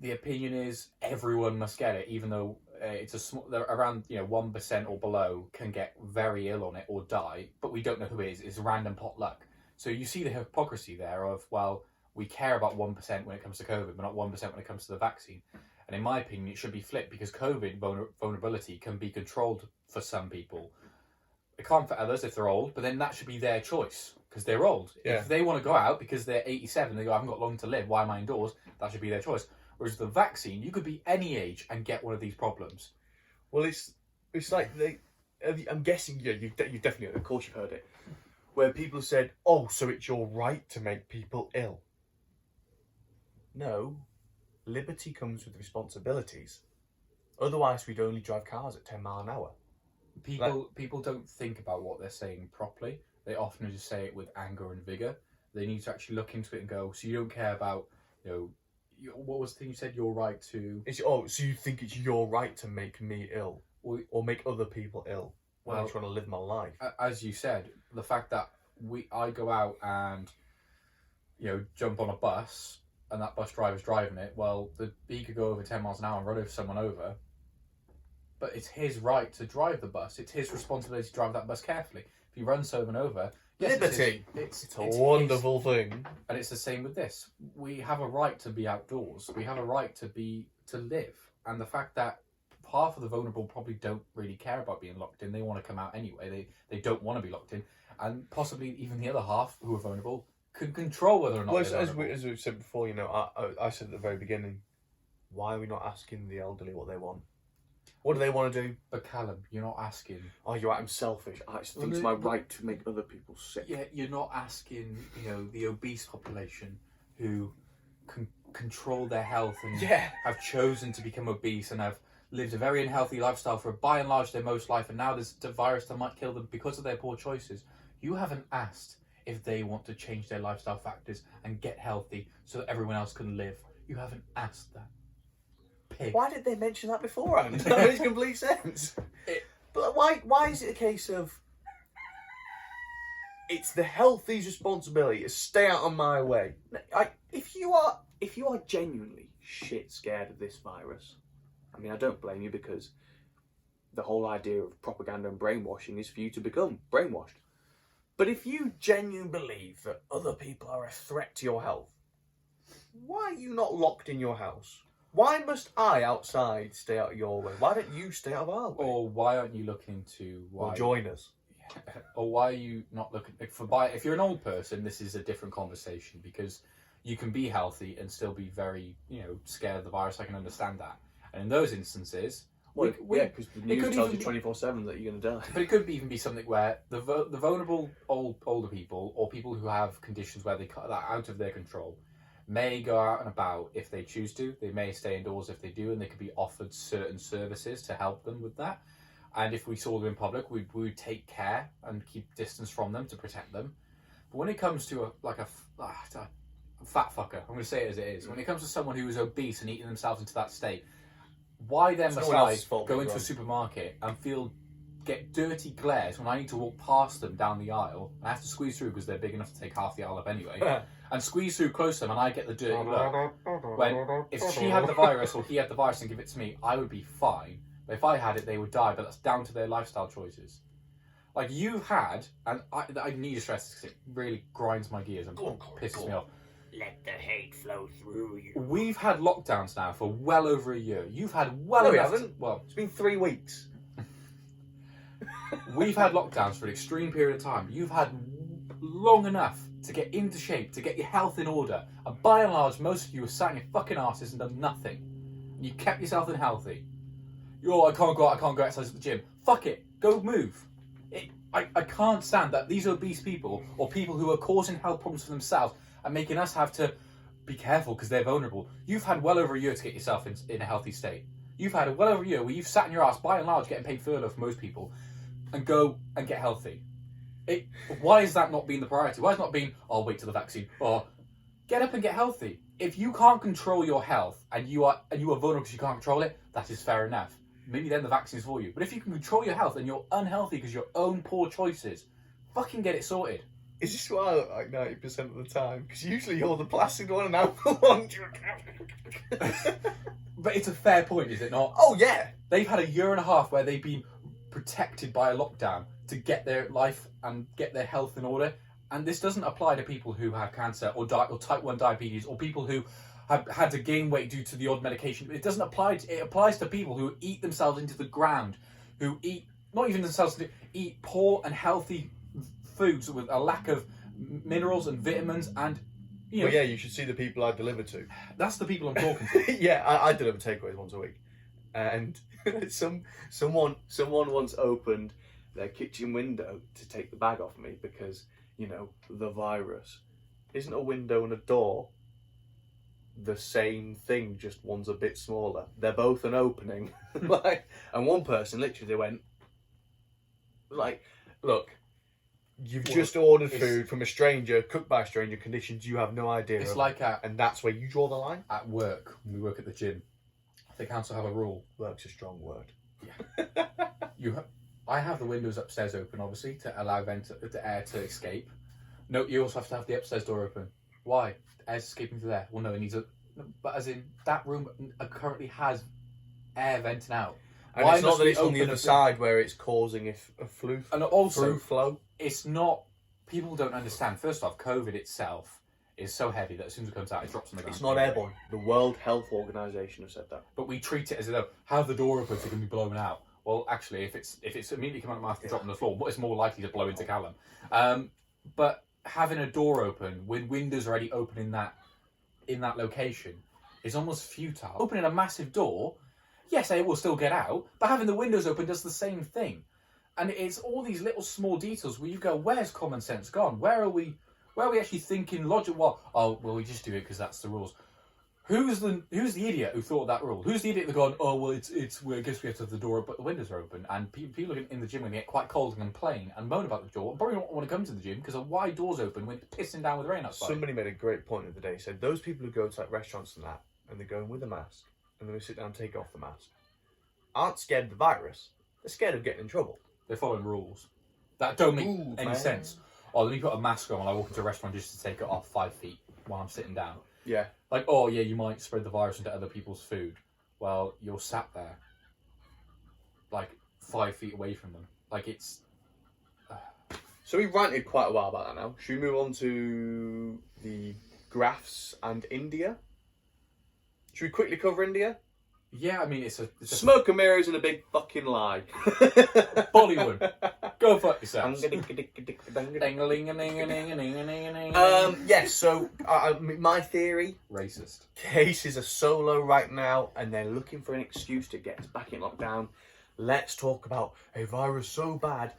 the opinion is everyone must get it, even though it's a small, around 1% or below can get very ill on it or die, but we don't know who it is. It's random pot luck. So you see the hypocrisy there of, well, we care about 1% when it comes to COVID, but not 1% when it comes to the vaccine. And in my opinion, it should be flipped, because COVID vulnerability can be controlled for some people. It can't for others if they're old, but then that should be their choice, because they're old. Yeah. If they want to go out because they're 87, they go, I haven't got long to live, why am I indoors? That should be their choice. Whereas the vaccine, you could be any age and get one of these problems. Well, it's like I'm guessing you've definitely, of course you've heard it, where people said, so it's your right to make people ill. No, liberty comes with responsibilities. Otherwise, we'd only drive cars at 10 miles an hour. People don't think about what they're saying properly. They often just say it with anger and vigour. They need to actually look into it and go, so you don't care about, what was the thing you said? Your right to... So you think it's your right to make me ill? Or make other people ill? When I'm trying to live my life? As you said, the fact that I go out and, jump on a bus and that bus driver's driving it, well, he could go over 10 miles an hour and run over someone over. But it's his right to drive the bus. It's his responsibility to drive that bus carefully. If he runs someone over, yes, liberty. It's a wonderful thing. And it's the same with this. We have a right to be outdoors. We have a right to live. And the fact that half of the vulnerable probably don't really care about being locked in. They want to come out anyway. They don't want to be locked in. And possibly even the other half who are vulnerable can control whether or not they're vulnerable. As we said before, I said at the very beginning, why are we not asking the elderly what they want? What do they want to do? But Callum, you're not asking. Oh, you're right, I'm selfish. I actually think it's my right to make other people sick. Yeah, you're not asking, the obese population who can control their health and have chosen to become obese and have lived a very unhealthy lifestyle for by and large their most life, and now there's a virus that might kill them because of their poor choices. You haven't asked if they want to change their lifestyle factors and get healthy so that everyone else can live. You haven't asked that. Pig. Why did they mention that beforehand? That makes complete sense. But why is it a case of it's the healthy's responsibility to stay out of my way? If you are genuinely shit scared of this virus, I mean, I don't blame you, because the whole idea of propaganda and brainwashing is for you to become brainwashed. But if you genuinely believe that other people are a threat to your health, why are you not locked in your house? Why must I outside stay out of your way? Why don't you stay out of our way? Or why aren't you looking to... Or join us. Or why are you not looking... If you're an old person, this is a different conversation, because you can be healthy and still be very, scared of the virus. I can understand that. And in those instances... because the news tells you 24/7 that you're going to die. But it could even be something where the vulnerable older people, or people who have conditions where they cut that out of their control, may go out and about if they choose to. They may stay indoors if they do, and they could be offered certain services to help them with that. And if we saw them in public, we would take care and keep distance from them to protect them. But when it comes to a fat fucker, I'm going to say it as it is, when it comes to someone who is obese and eating themselves into that state, why then must I go into a supermarket and get dirty glares when I need to walk past them down the aisle, and I have to squeeze through because they're big enough to take half the aisle up anyway, and squeeze through close to them, and I get the dirty look. When if she had the virus or he had the virus and give it to me, I would be fine. But if I had it, they would die. But that's down to their lifestyle choices. Like you've had, and I need to stress this because it really grinds my gears and pisses me off. Let the hate flow through you. We've had lockdowns now for well over a year. You've had well No, we enough. haven't. Well, It's been 3 weeks. we've had lockdowns for an extreme period of time. You've had long enough to get into shape, to get your health in order. And by and large, most of you have sat in your fucking asses and done nothing. And you kept yourself unhealthy. I can't go out, I can't go exercise at the gym. Fuck it, go move. I can't stand that these obese people, or people who are causing health problems for themselves, and making us have to be careful because they're vulnerable. You've had well over a year to get yourself in a healthy state. You've had well over a year where you've sat in your ass, by and large, getting paid furlough for most people, and go and get healthy. Why is that not being the priority? Why is it not being, I'll wait till the vaccine, or get up and get healthy? If you can't control your health and you are vulnerable because you can't control it, that is fair enough. Maybe then the vaccine is for you. But if you can control your health and you're unhealthy because of your own poor choices, fucking get it sorted. Is this why I look like 90% of the time? Because usually you're the placid one and I'm the one. But it's a fair point, is it not? Oh, yeah. They've had a year and a half where they've been protected by a lockdown to get their life and get their health in order. And this doesn't apply to people who have cancer or type 1 diabetes, or people who have had to gain weight due to the odd medication. It doesn't apply. It applies to people who eat themselves into the ground, who eat, not even themselves, eat poor and healthy foods with a lack of minerals and vitamins, and Well, yeah, you should see the people I deliver to. That's the people I'm talking to. Yeah, I deliver takeaways once a week, and someone once opened their kitchen window to take the bag off me because the virus. Isn't a window and a door the same thing, just one's a bit smaller? They're both an opening. And one person literally went look, you've just ordered food from a stranger, cooked by a stranger, conditions you have no idea It's of, like and that's where you draw the line? at work, when we work at the gym, the council have a rule. Work's a strong word. I have the windows upstairs open, obviously, to allow the air to escape. No, you also have to have the upstairs door open. Why? Air's escaping through there. Well, no, it needs a... But as in, that room currently has air venting out. And Why it's not must that we it's on the open other a- side where it's causing a flu. And also, through flow. it's not... People don't understand. First off, COVID itself is so heavy that as soon as it comes out, it drops on the ground. It's not airborne. The World Health Organization have said that. But we treat it as though, have the door open so it can be blown out. Well, actually, if it's immediately coming out of the mouth and dropping on the floor, it's more likely to blow into Callum. But having a door open with windows already open in that location is almost futile. Opening a massive door, yes, it will still get out, but having the windows open does the same thing. And it's all these little small details where you go, where's common sense gone? Where are we actually thinking logic? Well, we just do it because that's the rules. Who's the idiot who thought of that rule? Who's the idiot that gone, I guess we have to have the door, but the windows are open, and people in the gym when they get quite cold and complain and moan about the door, probably don't want to come to the gym because why doors open when it's pissing down with rain outside. Somebody made a great point of the day. Said those people who go to like restaurants and that, and they go in with a mask, and then they sit down and take off the mask, aren't scared of the virus. They're scared of getting in trouble. They're following rules that don't make any man. sense. Oh, let me put a mask on when I walk into a restaurant just to take it off 5 feet while I'm sitting down. Yeah. Like, oh yeah, you might spread the virus into other people's food. Well, you're sat there, like 5 feet away from them. Like it's. So we ranted quite a while about that now. Should we move on to the graphs and India? Should we quickly cover India? Yeah, I mean it's a Smoke and mirrors and a big fucking lie. Bollywood. Go fuck yourself. Yes, so my theory, Racist. cases are so low right now and they're looking for an excuse to get us back in lockdown. Let's talk about a virus so bad,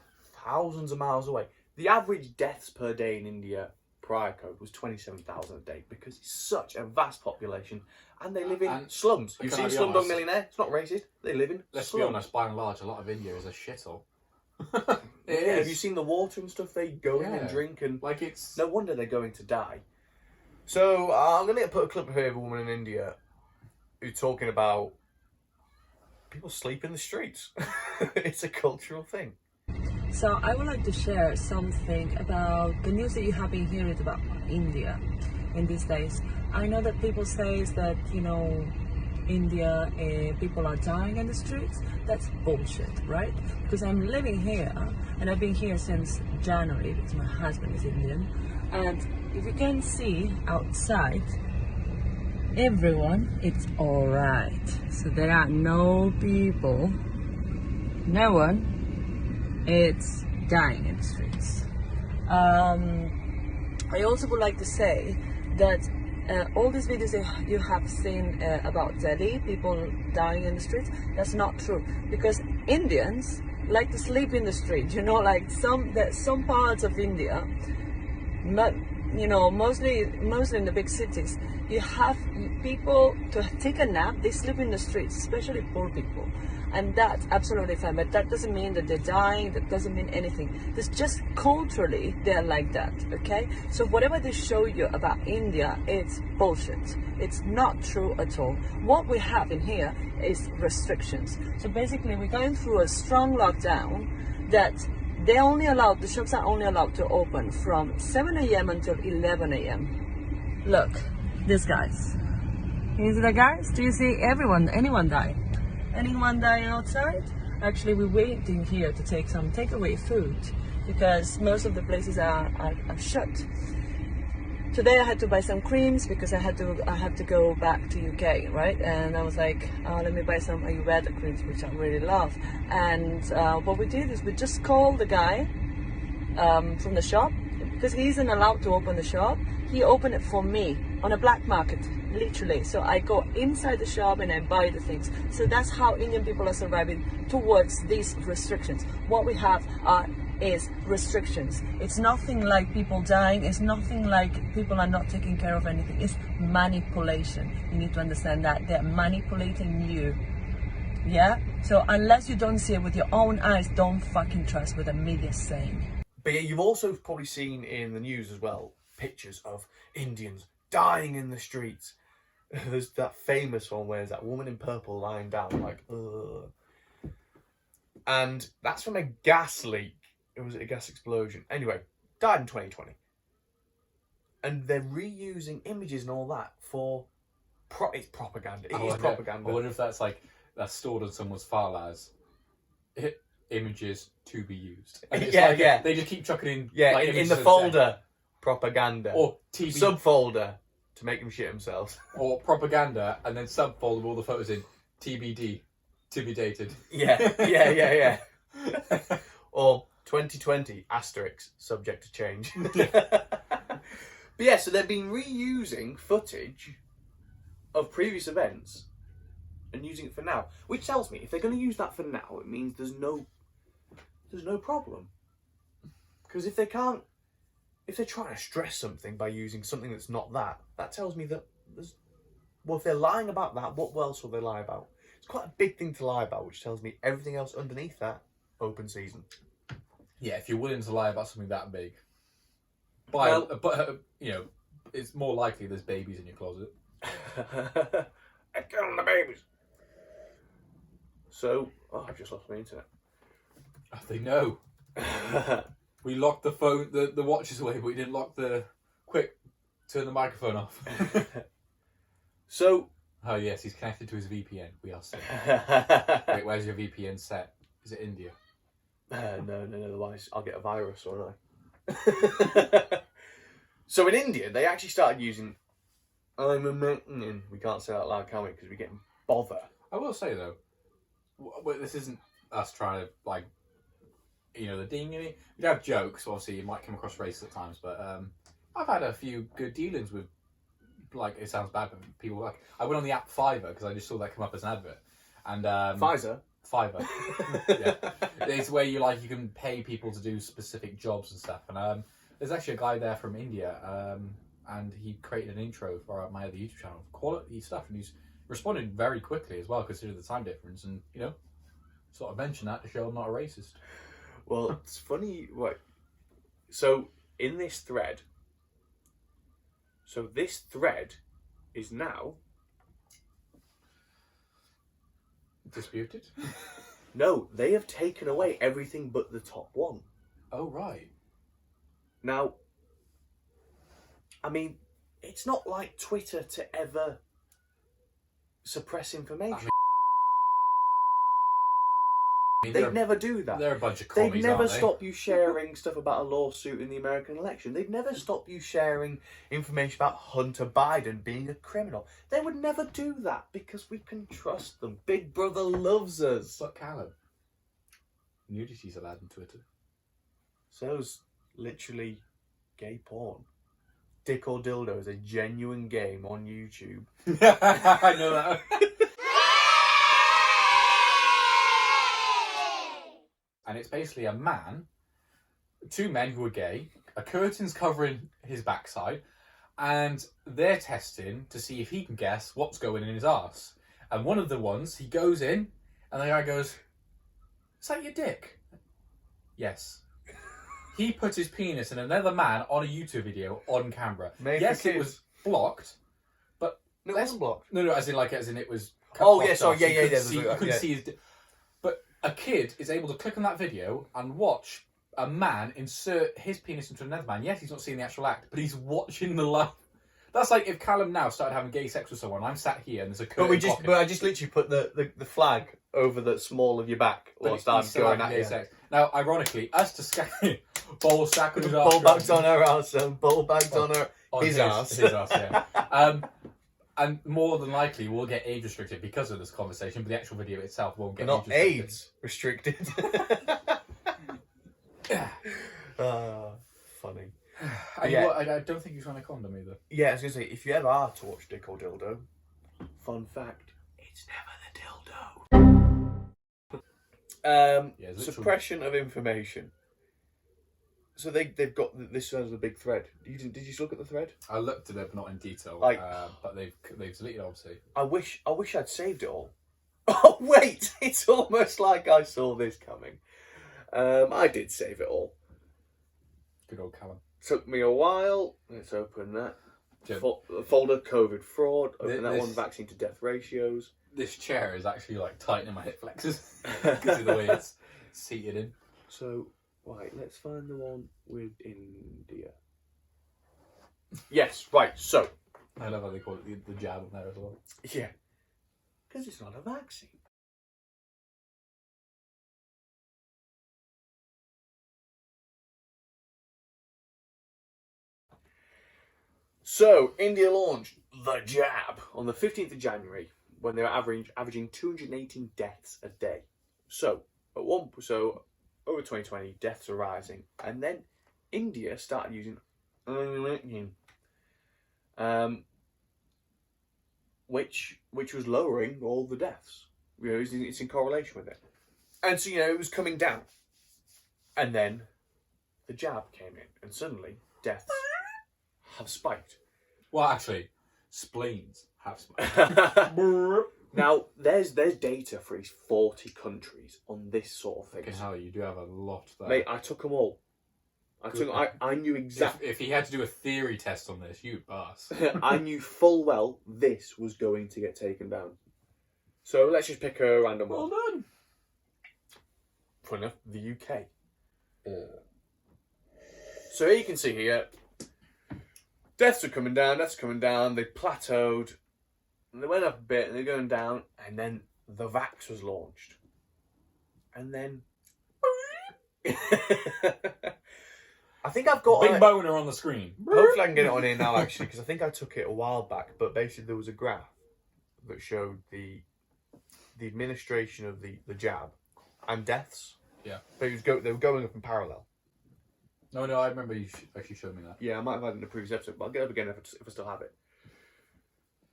thousands of miles away. The average deaths per day in India prior COVID was 27,000 a day because it's such a vast population and they live in slums. You've seen Slumdog Millionaire? It's not racist. They live in Let's slums. be honest, by and large, a lot of India is a shithole. Have you seen the water and stuff they go in and drink? And like it's no wonder they're going to die. So I'm going to put a clip here of a woman in India who's talking about people sleep in the streets. It's a cultural thing. So I would like to share something about the news that you have been hearing about India in these days. I know that people say that, India, people are dying in the streets. That's bullshit, right? Because I'm living here and I've been here since January because my husband is Indian. And if you can see outside, everyone, it's all right. So there are no people, no one, it's dying in the streets. I also would like to say that all these videos that you have seen about Delhi, people dying in the streets, that's not true. Because Indians like to sleep in the street. Like some parts of India, mostly in the big cities, you have people to take a nap, they sleep in the streets, especially poor people. And that's absolutely fine, but that doesn't mean that they're dying, that doesn't mean anything. It's just culturally, they're like that, okay? So whatever they show you about India, it's bullshit. It's not true at all. What we have in here is restrictions. So basically, we're going through a strong lockdown that the shops are only allowed to open from 7 a.m. until 11 a.m. Look, these guys. You see the guys? Do you see anyone die? Anyone dying outside? Actually, we're waiting here to take some takeaway food because most of the places are shut. Today I had to buy some creams because I had to go back to UK, right? And I was like, let me buy some Ayurveda creams, which I really love. And what we did is we just called the guy from the shop because he isn't allowed to open the shop. He opened it for me on a black market, literally. So I go inside the shop and I buy the things. So that's how Indian people are surviving towards these restrictions. What we have is restrictions. It's nothing like people dying. It's nothing like people are not taking care of anything. It's manipulation. You need to understand that they're manipulating you. Yeah? So unless you don't see it with your own eyes, don't fucking trust what the media's saying. But yeah, you've also probably seen in the news as well pictures of Indians dying in the streets. There's that famous one where there's that woman in purple lying down like, ugh. And that's from a gas leak. It was a gas explosion. Anyway, died in 2020. and they're reusing images and all that for it's propaganda. It is I propaganda. wonder if that's stored on someone's file as images to be used. And it's They just keep chucking in. Yeah, like, in the images folder, propaganda. or TV Subfolder to make them shit themselves. or propaganda, and then subfolder with all the photos in TBD, to be dated. Yeah. Or 2020 asterisk subject to change. But yeah, so they've been reusing footage of previous events and using it for now, which tells me if they're going to use that for now, it means there's no problem. Because if they're trying to stress something by using something that's not that tells me that if they're lying about that, what else will they lie about? It's quite a big thing to lie about, which tells me everything else underneath that, open season. Yeah, if you're willing to lie about something that big, it's more likely there's babies in your closet. I'm killing the babies. So, I've just lost my internet. They know. We locked the phone, the watches away, but we didn't lock the... Quick, turn the microphone off. So... Oh yes, he's connected to his VPN. We are safe. Wait, where's your VPN set? Is it India? No, otherwise I'll get a virus, won't I? So in India, they actually started using... We can't say that out loud, can we? Because we're getting bother. I will say, though, this isn't us trying to, the ding. We have jokes, obviously, you might come across racist at times, but I've had a few good dealings with, it sounds bad, but people I went on the app Fiverr, because I just saw that come up as an advert. And Fiverr? Fiverr. Yeah. It's where you can pay people to do specific jobs and stuff. And there's actually a guy there from India, and he created an intro for my other YouTube channel, quality stuff, and he's responded very quickly as well, considering the time difference, and sort of mention that to show I'm not a racist. Well, it's funny. So in this thread, is now disputed. No, they have taken away everything but the top one. Oh right. Now, I mean, it's not like Twitter to ever suppress information. They'd never do that. They're a bunch of commies, They'd never aren't they? stop you sharing stuff about a lawsuit in the American election. They'd never stop you sharing information about Hunter Biden being a criminal. They would never do that because we can trust them. Big Brother loves us. But Callum, nudity's allowed on Twitter. So's literally gay porn. Dick or Dildo is a genuine game on YouTube. I know that. And it's basically a man, two men who are gay, a curtain's covering his backside, and they're testing to see if he can guess what's going in his arse. And one of the ones, he goes in, and the guy goes, "Is that your dick?" Yes. He put his penis in another man on a YouTube video on camera. Yes, it was blocked, but... No, it wasn't blocked. No, as in it was... Oh, yeah, sorry, yeah. You couldn't see his dick. But a kid is able to click on that video and watch a man insert his penis into another man. Yes, he's not seeing the actual act, but he's watching the live. That's like if Callum now started having gay sex with someone, I'm sat here and there's a curtain. But I just literally put the flag over the small of your back whilst I'm going at you. Sex. Now, ironically, us to scan ball sack with his ball bags on her ass, ball bags on her his ass. His ass, yeah. And more than likely, we'll get age restricted because of this conversation, but the actual video itself won't get not age restricted. AIDS restricted. Funny. I don't think he's wearing a condom either. Yeah, I was going to say, if you ever are to watch Dick or Dildo, fun fact, it's never the dildo. Suppression of information. So they've got this as a big thread. Did you look at the thread? I looked at it, but not in detail. But they've deleted, obviously. I wish I'd saved it all. Oh wait, it's almost like I saw this coming. I did save it all. Good old Callum. Took me a while. Let's open that. Folder COVID fraud. Open that one. Vaccine to death ratios. This chair is actually tightening my hip flexors because of the way it's seated in. So, right, let's find the one with India. Yes, right, so. I love how they call it the jab on there as well. Yeah. Because it's not a vaccine. So, India launched the jab on the 15th of January when they were averaging 218 deaths a day. So, over 2020, deaths are rising. And then India started using which was lowering all the deaths. You know, it's in correlation with it. And so, you know, it was coming down. And then the jab came in, and suddenly deaths have spiked. Well, actually, spleens have spiked. Now, there's data for these 40 countries on this sort of thing. Okay, hell, you do have a lot there. Mate, I took them all. I knew exactly. If he had to do a theory test on this, you boss. I knew full well this was going to get taken down. So let's just pick a random one. Well done. Funny enough, the UK. So here you can see here, deaths are coming down, they plateaued, and they went up a bit, and they're going down, and then the vax was launched. And then... I think I've got... Big boner on the screen. Hopefully I can get it on here now, actually, because I think I took it a while back, but basically there was a graph that showed the administration of the jab and deaths. Yeah. But they were going up in parallel. No, I remember you actually showed me that. Yeah, I might have had it in the previous episode, but I'll get it up again if I still have it.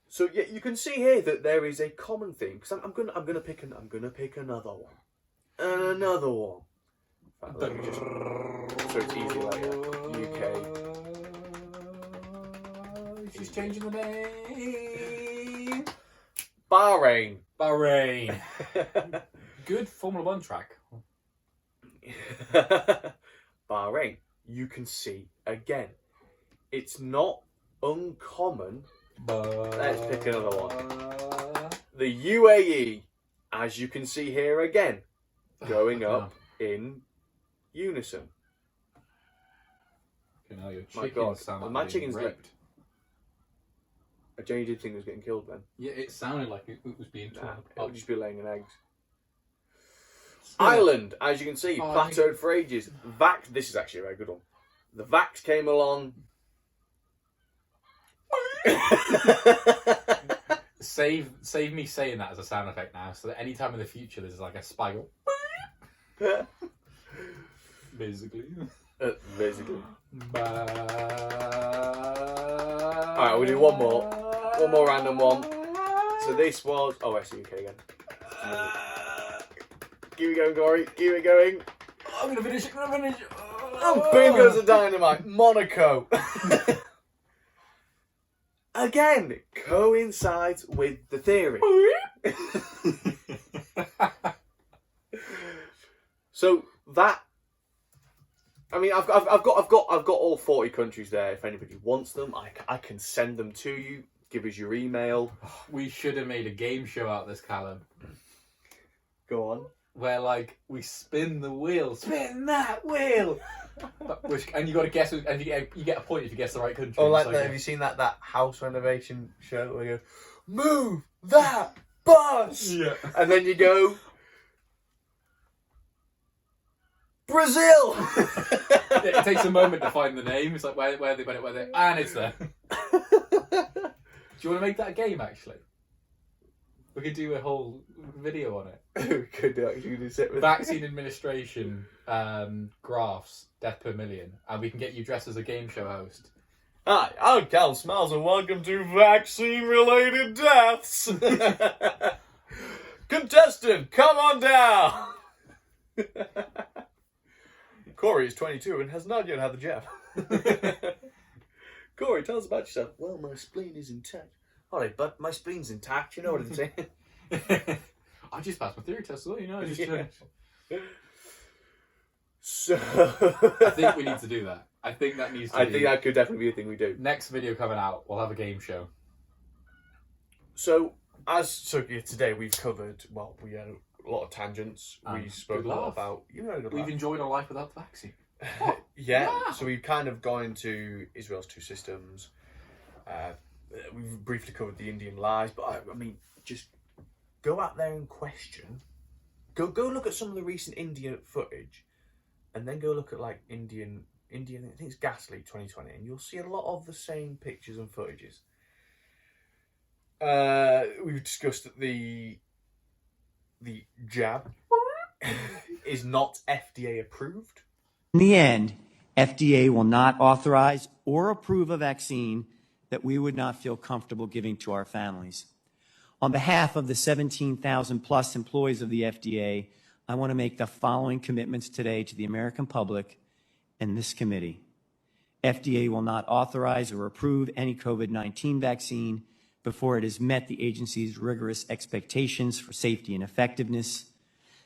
So yeah, you can see here that there is a common theme, because I'm gonna pick another one. And another one. In fact, let me just, so it's easy later. UK. She's changing the name. Bahrain. Good Formula 1 track. Bahrain. You can see again. It's not uncommon. Let's pick another one. The UAE, as you can see here again, going up in unison. Okay, now your My chickens God, sound like my being chicken's raped. I genuinely did think it was getting killed then. Yeah, it sounded like it was being torn Nah, apart. it would just be laying an eggs. Ireland, as you can see, plateaued for ages. This is actually a very good one. The vax came along. Save me saying that as a sound effect now, so that any time in the future there's like a spiral. Basically. Basically. Alright, we'll do one more random one. So this was... Oh, I see UK again. Keep it going, Corey. Keep it going. I'm gonna finish. Oh, boom goes the dynamite. Monaco. Again, coincides with the theory. So that... I mean, I've got all 40 countries there. If anybody wants them, I can send them to you. Give us your email. We should have made a game show out of this, Callum. Go on. Where like we spin the wheel, spin that wheel, and you got to guess, and you get a point if you guess the right country. Oh, like that, have you seen that house renovation show where you go, move that bus? Yeah. And then you go, Brazil. It takes a moment to find the name. It's like where they, and it's there. Do you want to make that a game? Actually, we could do a whole video on it. We could actually sit with Vaccine administration graphs, death per million, and we can get you dressed as a game show host. Hi, I'm Cal Smiles and welcome to Vaccine-Related Deaths. Contestant, come on down. Corey is 22 and has not yet had the jab. Corey, tell us about yourself. Well, my spleen is intact. Alright, but my spleen's intact, you know what I'm saying? I just passed my theory test, so you know. So I think we need to do that. I think that needs to I think that could definitely be a thing we do. Next video coming out, we'll have a game show. So today we've covered, well, we had a lot of tangents. We spoke a lot about, We've enjoyed our life without the vaccine. Yeah, so we've kind of gone into Israel's two systems. We've briefly covered the Indian lies, but I mean, just go out there and question. Go look at some of the recent Indian footage, and then go look at like Indian. I think it's Gas Leak 2020, and you'll see a lot of the same pictures and footages. We've discussed that the jab is not FDA approved. In the end, FDA will not authorize or approve a vaccine that we would not feel comfortable giving to our families. On behalf of the 17,000 plus employees of the FDA, I want to make the following commitments today to the American public and this committee. FDA will not authorize or approve any COVID-19 vaccine before it has met the agency's rigorous expectations for safety and effectiveness.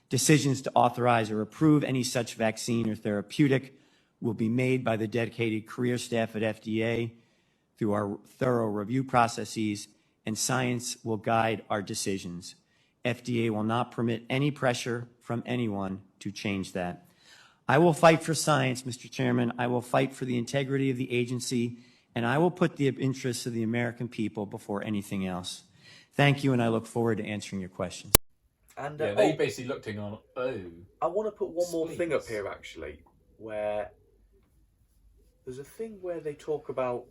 Decisions to authorize or approve any such vaccine or therapeutic will be made by the dedicated career staff at FDA through our thorough review processes, and science will guide our decisions. FDA will not permit any pressure from anyone to change that. I will fight for science, Mr. Chairman. I will fight for the integrity of the agency, and I will put the interests of the American people before anything else. Thank you, and I look forward to answering your questions. And they basically looked in on. I want to put one more Spleens. thing up here, actually, where there's a thing where they talk about.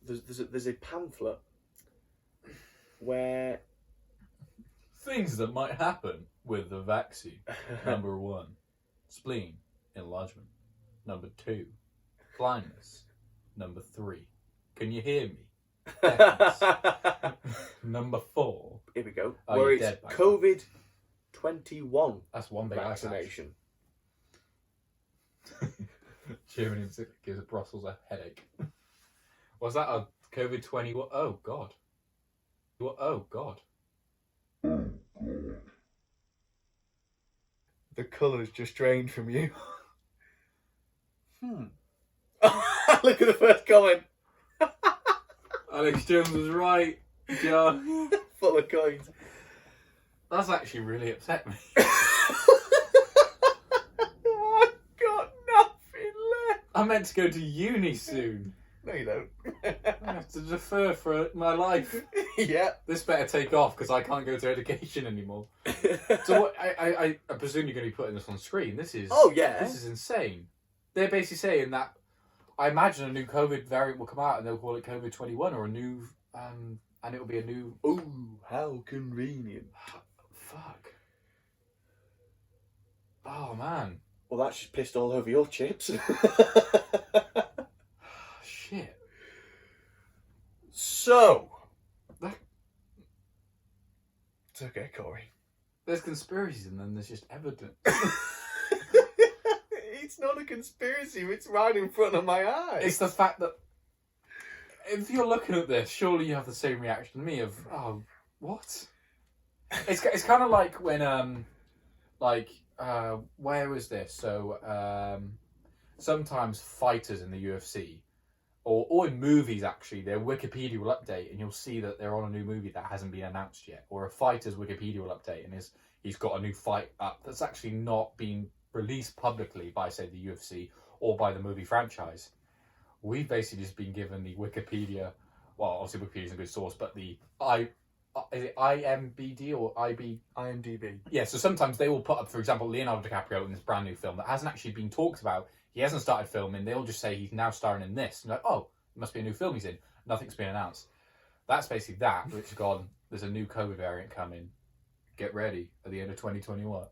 There's a pamphlet where Things that might happen with the vaccine. Number 1, spleen enlargement. Number 2, blindness. Number 3, can you hear me? Deafness. Number 4, here we go, Oh, where you're it's dead, mate. COVID-21 that's one big vaccination. Germany gives Brussels a headache. Was that a COVID-21? Oh God. Oh God. The colour's just drained from you. Look at the first comment. Alex Jones was right. Yeah. Full of coins. That's actually really upset me. I've got nothing left. I'm meant to go to uni soon. No, you don't. I have to defer for my life. Yeah. This better take off because I can't go to education anymore. So what, I presume you're going to be putting this on screen. This is This is insane. They're basically saying that I imagine a new COVID variant will come out and they'll call it COVID-21 or a new and it'll be a new. Ooh, how convenient. Fuck. Oh man. Well, that's just pissed all over your chips. Shit. So. It's okay, Corey. There's conspiracies and then there's just evidence. It's not a conspiracy, it's right in front of my eyes. It's the fact that if you're looking at this, surely you have the same reaction to me of, oh, what? It's kind of like when, where was this? So, sometimes fighters in the UFC, or in movies actually, their Wikipedia will update and you'll see that they're on a new movie that hasn't been announced yet. Or a fighter's Wikipedia will update and he's got a new fight up that's actually not been released publicly by, say, the UFC or by the movie franchise. We've basically just been given the Wikipedia, well, obviously Wikipedia's a good source, but the is it IMBD or IMDb. Yeah, so sometimes they will put up, for example, Leonardo DiCaprio in this brand new film that hasn't actually been talked about. He hasn't started filming. They'll just say he's now starring in this. And like, oh, it must be a new film he's in. Nothing's been announced. That's basically that, which has gone, there's a new COVID variant coming. Get ready at the end of 2021.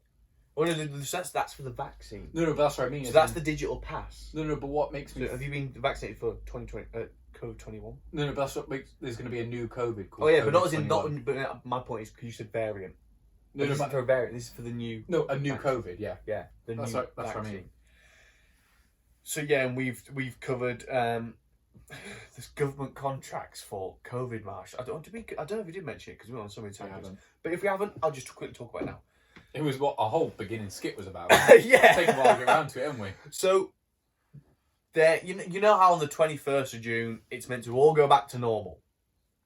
Well, no, that's for the vaccine. No, but that's what I mean. So that's the digital pass. No, but what makes me... So have you been vaccinated for 2020, COVID-21? No, but that's what makes... There's going to be a new COVID called Oh yeah, COVID but not as in... 21. But my point is, because you said variant. No, this isn't for a variant, this is for the new... No, a new vaccine. COVID, yeah. Yeah, the That's new what I vaccine. mean. So yeah, and we've covered there's government contracts for COVID marshals. I don't know if we did mention it because we were on so many times. But if we haven't, I'll just quickly talk about it now. It was what a whole beginning skit was about. Yeah. Take a while to get around to it, haven't we? So there, you know how on the 21st of June it's meant to all go back to normal.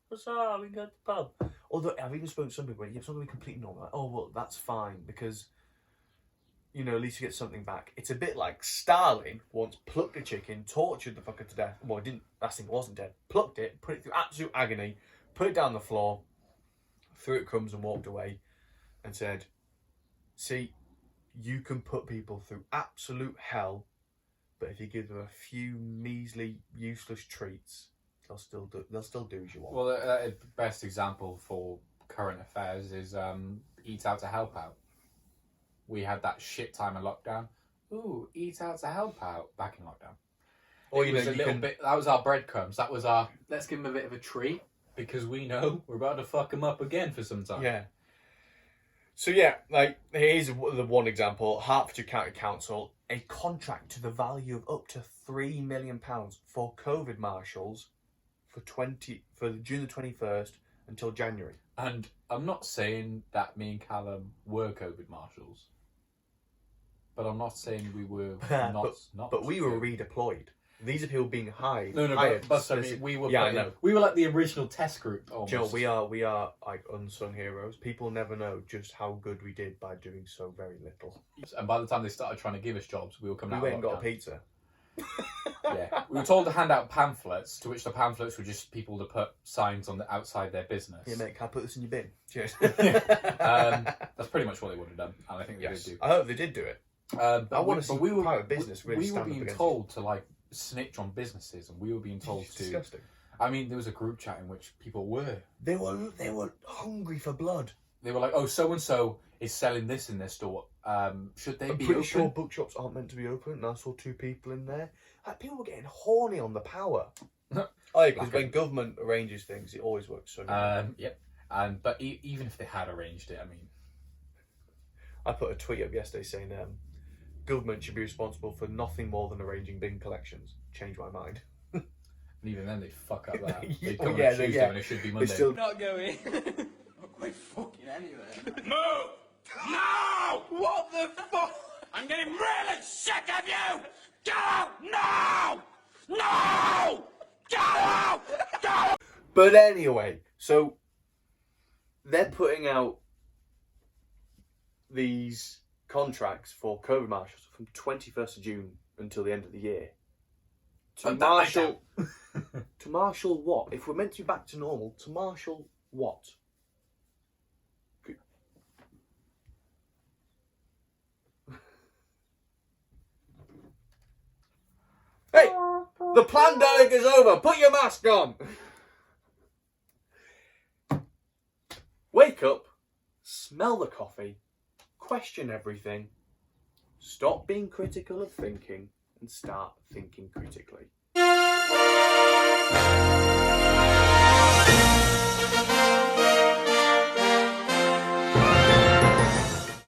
What's up? We got the pub. Although I've even spoken to some people, yeah, it's not going to be completely normal. Like, oh well, that's fine because you know, at least you get something back. It's a bit like Stalin once plucked a chicken, tortured the fucker to death. Well, didn't. That thing wasn't dead. Plucked it, put it through absolute agony, put it down the floor, threw it crumbs and walked away, and said, "See, you can put people through absolute hell, but if you give them a few measly, useless treats, they'll still do as you want." Well, the best example for current affairs is Eat Out to Help Out. We had that shit time of lockdown. Ooh, Eat Out to Help Out back in lockdown. Or it was a little bit. That was our breadcrumbs. That was our. Let's give them a bit of a treat because we know we're about to fuck them up again for some time. Yeah. So yeah, like here's the one example: Hertfordshire County Council, a contract to the value of up to £3 million for COVID marshals for June the 21st until January. And I'm not saying that me and Callum were COVID marshals, but I'm not saying we were not. But we were redeployed. These are people being hired. No, but I mean, we were. Yeah, I know. We were like the original test group. Almost. Joe, we are like unsung heroes. People never know just how good we did by doing so very little. And by the time they started trying to give us jobs, we were coming out. We went and got a pizza. Yeah, we were told to hand out pamphlets, to which the pamphlets were just people to put signs on the outside their business. Yeah, mate, can I put this in your bin? Cheers. That's pretty much what they would have done, and I think they did do. I hope they did do it. But want to see private business really we were stand up being against told to like snitch on businesses, and we were being told to. Disgusting. I mean, there was a group chat in which people were. They were hungry for blood. They were like, "Oh, so and so is selling this in their store. Should they I'm be pretty open?" sure bookshops aren't meant to be open. And I saw 2 people in there. Like, people were getting horny on the power. Oh, because when government arranges things, it always works so good. Yep. But even if they had arranged it, I mean, I put a tweet up yesterday saying government should be responsible for nothing more than arranging bin collections. Changed my mind. and even then they fuck up that. Yeah, They come on yeah, Tuesday yeah. when it should be Monday. Still... Not going. Not quite fucking anywhere. Move! No! What the fuck? I'm getting really sick of you! Get out! No! No! Get out! Get out! But anyway, so they're putting out these contracts for COVID marshals from 21st of June until the end of the year. To marshal what? If we're meant to be back to normal, to marshal what? Hey! The pandemic is over! Put your mask on! Wake up, smell the coffee, question everything, stop being critical of thinking, and start thinking critically.